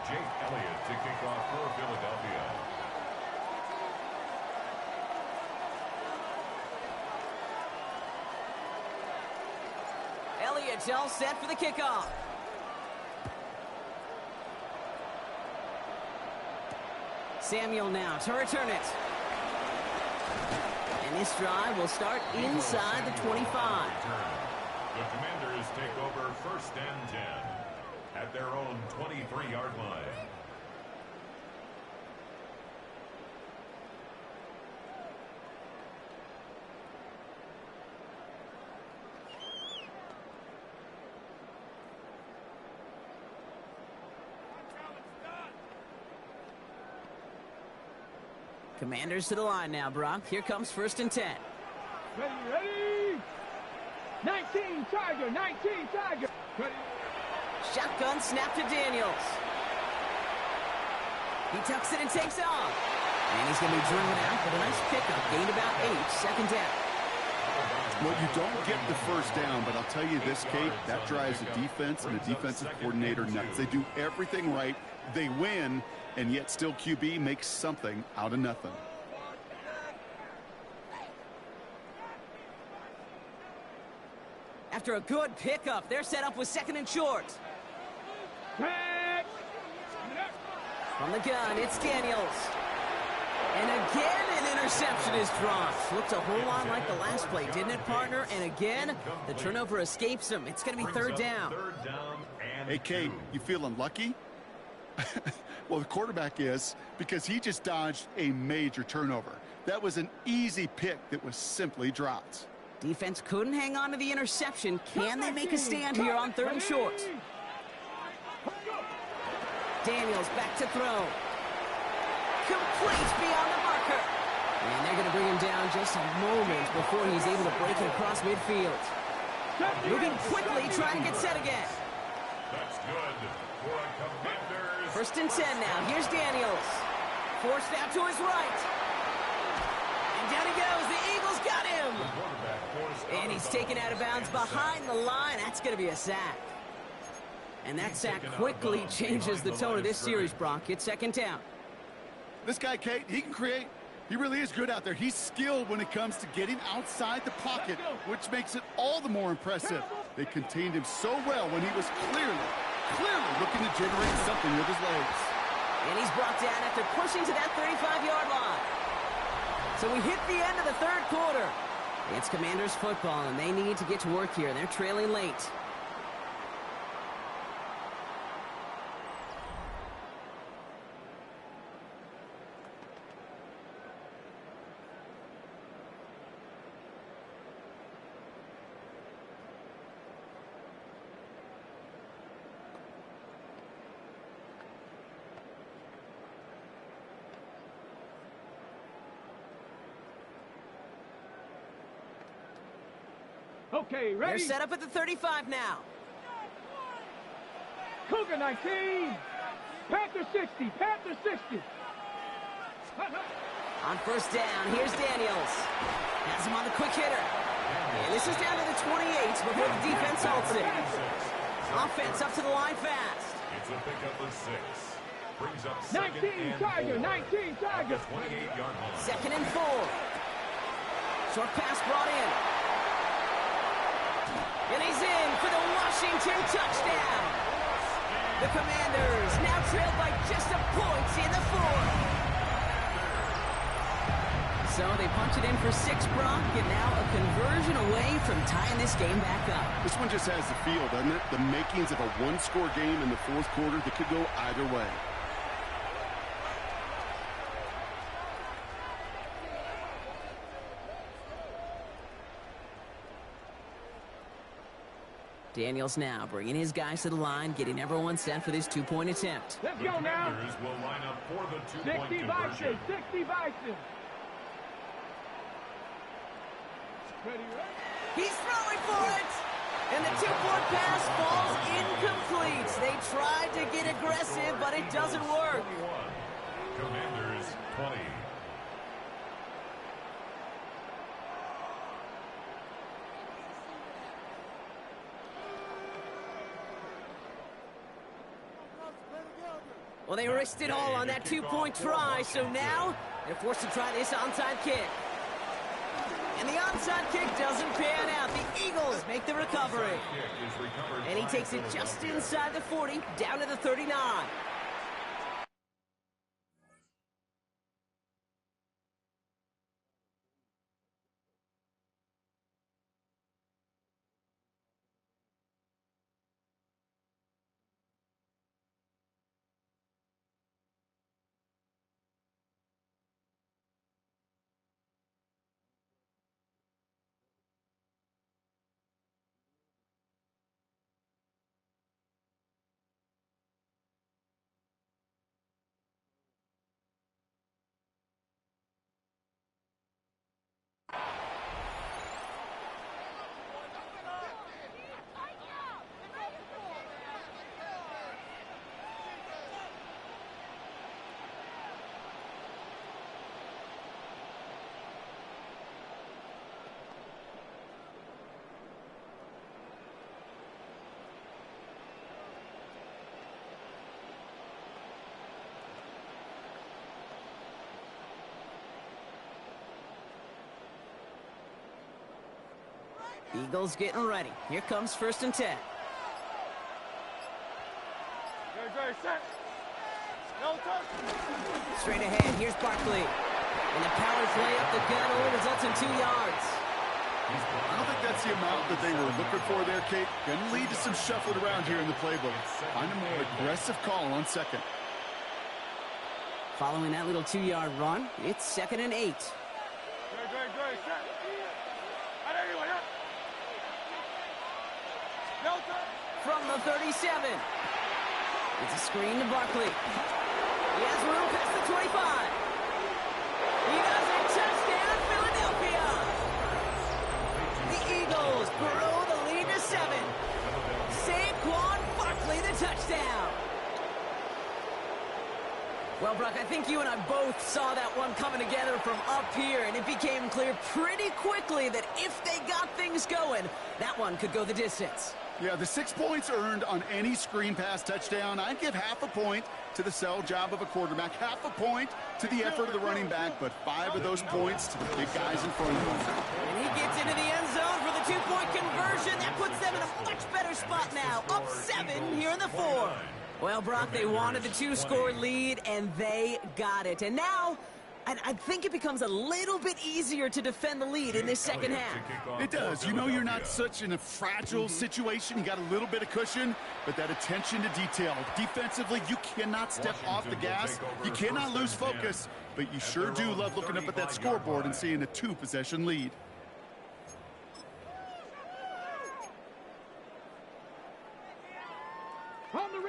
Jake Elliott to kick off for Philadelphia. Elliott's all set for the kickoff. Samuel now to return it. And this drive will start inside the 25. The Commanders take over 1st and 10. At their own 23-yard line. Commanders to the line now, Brock. Here comes 1st and 10. Ready? 19 Tiger, 19 Tiger. Ready? Shotgun snap to Daniels. He tucks it and takes off. And he's going to be driven out with a nice pickup. Gained about 8, 2nd down. Well, you don't get the 1st down, but I'll tell you this, Kate, that drives the defense and the defensive coordinator nuts. They do everything right. They win, and yet still QB makes something out of nothing. After a good pickup, they're set up with 2nd and short. From the gun, it's Daniels. And again, an interception is dropped. Looked a whole lot like the last play, didn't it, partner? And again, the turnover escapes him. It's going to be 3rd down. Hey, Kate, you feeling lucky? Well, the quarterback is, because he just dodged a major turnover. That was an easy pick that was simply dropped. Defense couldn't hang on to the interception. Can they make a stand here on 3rd and short? Daniels back to throw. Complete beyond the marker. And they're going to bring him down just a moment before he's able to break it across midfield. Moving quickly, trying to get set again. That's good for a Commanders. 1st and 10 now. Here's Daniels. Forced out to his right. And down he goes. The Eagles got him. And he's taken out of bounds behind the line. That's going to be a sack. And that sack quickly changes the tone of this series, Brock. It's 2nd down. This guy, Kate, he can create. He really is good out there. He's skilled when it comes to getting outside the pocket, which makes it all the more impressive. They contained him so well when he was clearly looking to generate something with his legs. And he's brought down after pushing to that 35-yard line. So we hit the end of the 3rd quarter. It's Commanders football, and they need to get to work here. They're trailing late. Okay, ready? They're set up at the 35 now. Cougar 19. Panther 60. Panther 60. On 1st down, here's Daniels. Has him on the quick hitter. And this is down to the 28 before the defense halts it. Offense up to the line fast. It's a pickup of 6. Brings up 19 Tiger. 19 Tiger. 28-yard line. 2nd and 4. Short pass brought in. And he's in for the Washington touchdown. The Commanders now trailed by just a point in the 4th. So they punch it in for 6, Brock, and now a conversion away from tying this game back up. This one just has the feel, doesn't it? The makings of a one-score game in the 4th quarter that could go either way. Daniels now bringing his guys to the line, getting everyone set for this 2-point attempt. Let's go now. Commanders will line up for the 2-point 60 conversion. Bison. 60 Bison. Ready, ready? He's throwing for it! And the 2-point pass falls incomplete. They tried to get aggressive, but it doesn't work. Commanders 20. Well, they risked it all on that 2-point try, so now they're forced to try this onside kick. And the onside kick doesn't pan out. The Eagles make the recovery. And he takes it just inside the 40, down to the 39. Eagles getting ready. Here comes 1st and 10. Straight ahead, here's Barkley. And the power play up the gut only results in 2 yards. I don't think that's the amount that they were looking for there, Kate. Going to lead to some shuffling around here in the playbook. Find a more aggressive call on 2nd. Following that little 2-yard run, it's 2nd and 8. From the 37. It's a screen to Barkley. He has room past the 25. He does it. Touchdown, Philadelphia. The Eagles grow the lead to 7. Saquon Barkley, think you and I both saw that one coming together from up here, and it became clear pretty quickly that if they got things going, that one could go the distance. Yeah, the 6 points earned on any screen pass touchdown. I'd give half a point to the sell job of a quarterback, half a point to the effort of the running back, but 5 of those points to the big guys in front of him. And he gets into the end zone for the 2-point conversion. That puts them in a much better spot now, up 7 here in the 4. Well, Brock, they wanted the 2-score lead, and they got it. And now, I think it becomes a little bit easier to defend the lead in this second half. It does. You know you're not such in a fragile situation. You got a little bit of cushion, but that attention to detail. Defensively, you cannot step off the gas. You cannot lose focus, but you sure do love looking up at that scoreboard and seeing a 2-possession lead.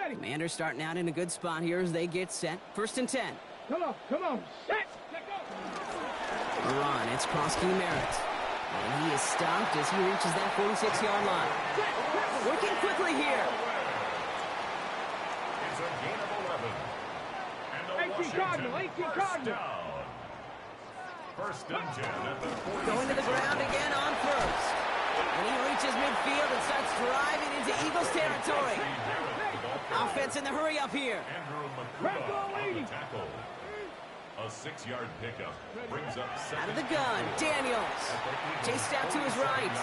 Commanders starting out in a good spot here as they get set. 1st and 10. Come on, set, let go. A run, it's Krosky Merritt. And he is stopped as he reaches that 46-yard line. Working quickly here. It's a gain of 11. And the 18 Cardinal. First and 10 at the 46. Going to the ground again on 1st. And he reaches midfield and starts driving into Eagles territory. Offense in the hurry up here. Tackle. A 6-yard pickup brings up out of the gun. Daniels chased out to his right.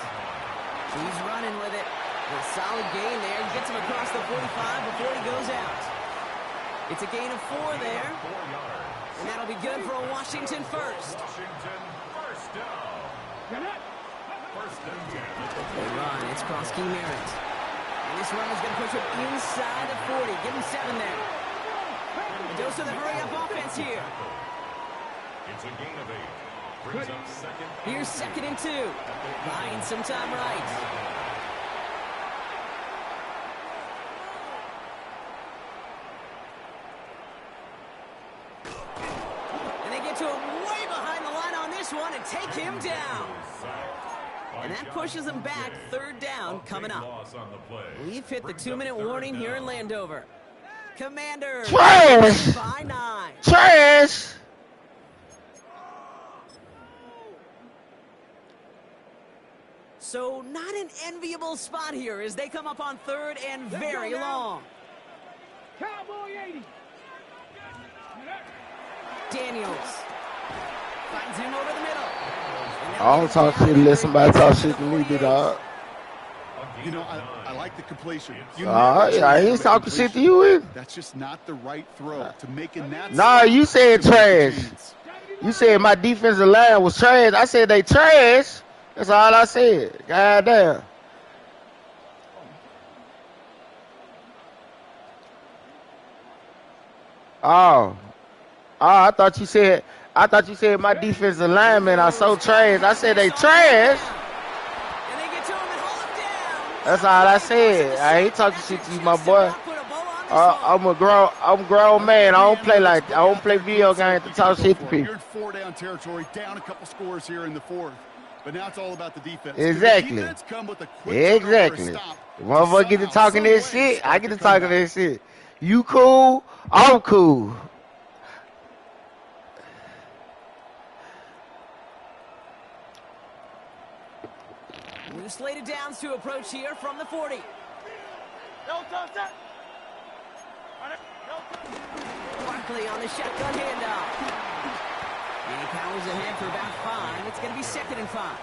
He's running with it. A solid gain there. Gets him across the 45 before he goes out. It's a gain of 4 there. And that'll be good for a Washington first. Washington first down. First and 10. They run. It's Krosky Merritt. And this run is going to push him inside the 40. Give him 7 there. A dose of the hurry-up offense here. It's a gain of 8. Brings up second. Here's 2nd and 2. Buying some time right. And they get to him way behind the line on this one and take him down. And that pushes them back. 3rd down coming up. We've hit the 2-minute warning here in Landover. Commanders Trash! by 9. Trash! So not an enviable spot here as they come up on 3rd and very long. Cowboy 80. Daniels finds him over the middle. I don't talk shit unless somebody talk shit to me, dog. You know, I like the completion. I ain't talking shit to you either. That's just not the right throw to making that. Nah, you said trash. You said my defensive line was trash. I said they trash. That's all I said. God damn. Oh, I thought you said my defensive linemen are so trash. I said they trash. That's all I said. I ain't talking shit to you, my boy. I'm a grown man. I don't play video games to talk shit to people. You're in 4-down territory, down a couple scores here in the 4th. But now it's all about the defense. Exactly. The defense come with a quick exactly. Stop Motherfucker get to talking this shit. I get to talking this shit. You cool? I'm cool. New slated downs to approach here from the 40. Barkley on the shotgun handoff. And he powers ahead for about 5. It's going to be 2nd and 5.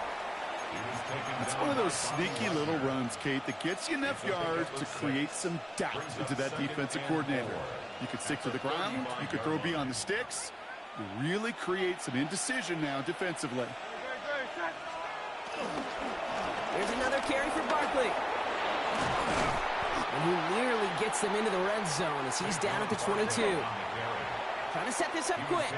It's one of those sneaky little runs, Kate, that gets you enough yards to create some doubt into that defensive coordinator. You could stick to the ground. You could throw beyond the sticks. You really create some indecision now defensively. There's another carry for Barkley. And he nearly gets them into the red zone as he's down at the 22. Trying to set this up quick.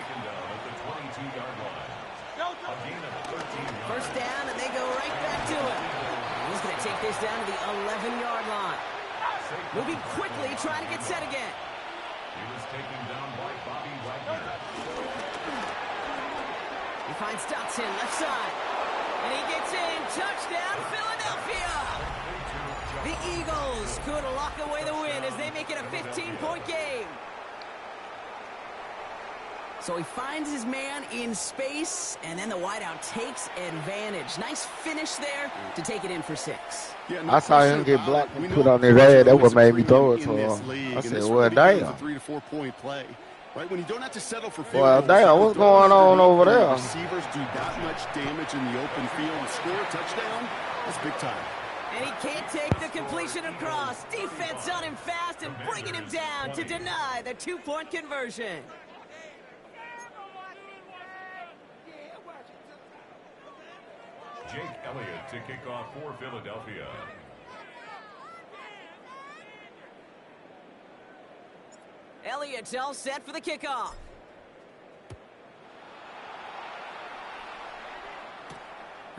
First down, and they go right back to him. And he's going to take this down to the 11-yard line. Moving quickly, trying to get set again. He was taken down by Bobby Wagner. He finds Dotson left side. And he gets in. Touchdown, Philadelphia! The Eagles could lock away the win as they make it a 15-point game. So he finds his man in space, and then the wideout takes advantage. Nice finish there to take it in for 6. Yeah, I saw him get about blocked it. We and put know on his head. That Portugal what is a made me throw it premium to in this him. league, I and said, this well, really begins damn. a 3 to 4 point play. Right, when you don't have to settle for field Well, goals, damn, you what's throw going on underneath over and the there? Receivers do that much damage in the open field and score a touchdown. That's big time. And he can't take the completion across. Defense on him fast and bringing him down to deny the 2-point conversion. Jake Elliott to kick off for Philadelphia. Elliott's all set for the kickoff.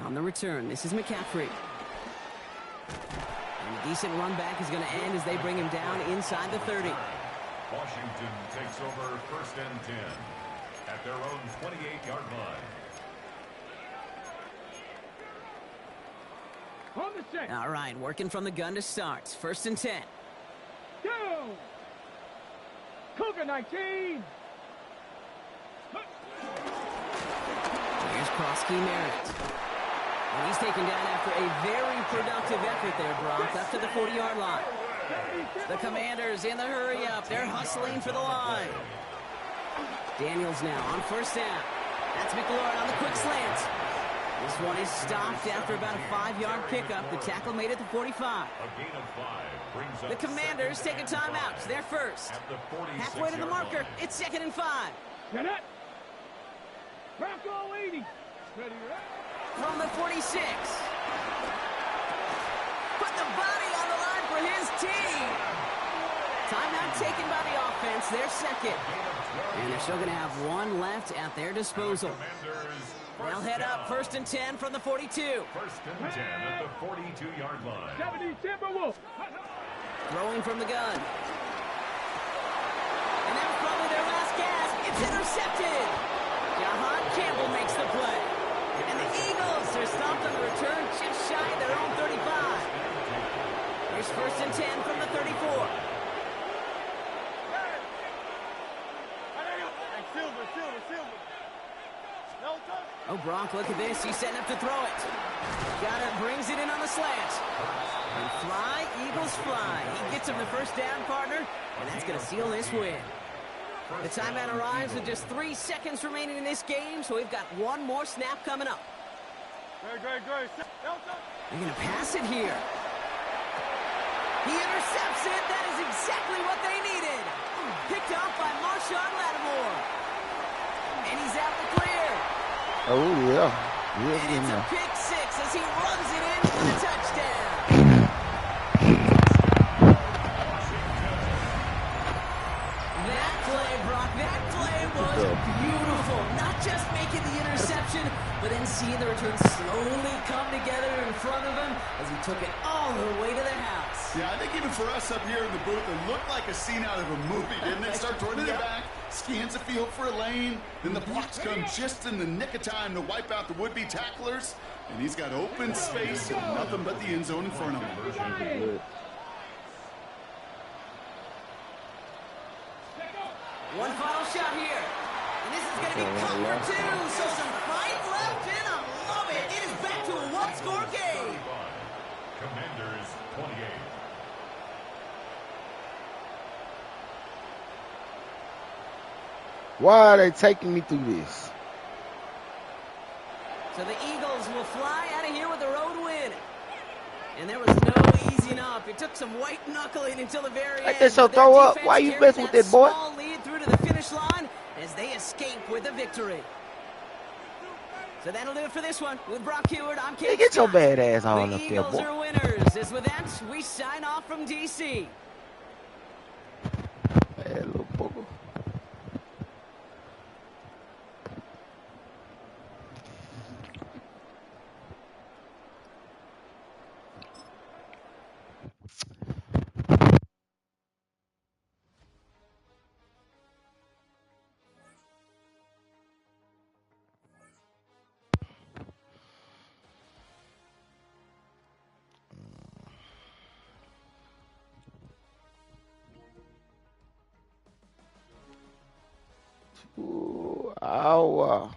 On the return, this is McCaffrey. And a decent run back is going to end as they bring him down inside the 30. Washington takes over 1st and 10 at their own 28-yard line. On the set. All right, working from the gun to start. 1st and 10. Go. Cougar 19. Here's Krosky Merritt. And he's taken down after a very productive effort there, Brock, up to the 40-yard line. The Commanders in the hurry-up. They're hustling for the line. Daniels now on 1st down. That's McLaurin on the quick slant. This one is stopped after about a 5-yard pickup. The tackle made it to 45. A gain of 5 brings up The Commanders take a timeout. They're first. Halfway to the marker. It's 2nd and 5. Get it. Bronco 80. Ready, From the 46. Put the body on the line for his team. Timeout taken by the offense. They're second. And they're still going to have one left at their disposal. They'll head up 1st and 10 from the 42. 1st and 10 at the 42-yard line. 70 Timberwolf. Throwing from the gun. And that was probably their last gasp. It's intercepted. Jahan Campbell makes the play. And the Eagles are stopped on the return just shy of their own 35. Here's 1st and 10 from the 34. Oh, Brock, look at this. He's setting up to throw it. Got it, brings it in on the slant. And fly, Eagles fly. He gets him the 1st down, partner, and that's going to seal this win. The timeout arrives with just 3 seconds remaining in this game, so we've got one more snap coming up. Great. They're going to pass it here. He intercepts it. That is exactly what they needed. Picked off by Marshawn Lattimore. And he's out the clear. Oh, yeah. And it's a pick 6 as he runs it in for the touchdown. That play, Brock, that play was beautiful. Not just making the interception, but then seeing the return slowly come together in front of him as he took it all the way to the house. Yeah, I think even for us up here in the booth, it looked like a scene out of a movie, didn't it? Start turning it back, scans the field for a lane, then the blocks come just in the nick of time to wipe out the would-be tacklers, and he's got open space and nothing but the end zone in front of him. One final shot here. And this is going to be cover 2, so some fight left in. I love it. It is back to a one-score game. Commanders 28. Why are they taking me through this? So the Eagles will fly out of here with a road win. And there was no easing up. It took some white knuckling until the very end. Like this, so throw up. Why you messing with that boy? Small lead through to the finish line as they escape with a victory. So that'll do it for this one. With Brock Heward, I'm Kate. Hey, get your Scott. bad ass on The up there, Eagles boy. are winners. As with that, we sign off from D.C. Bad little booger. Ooh, oh,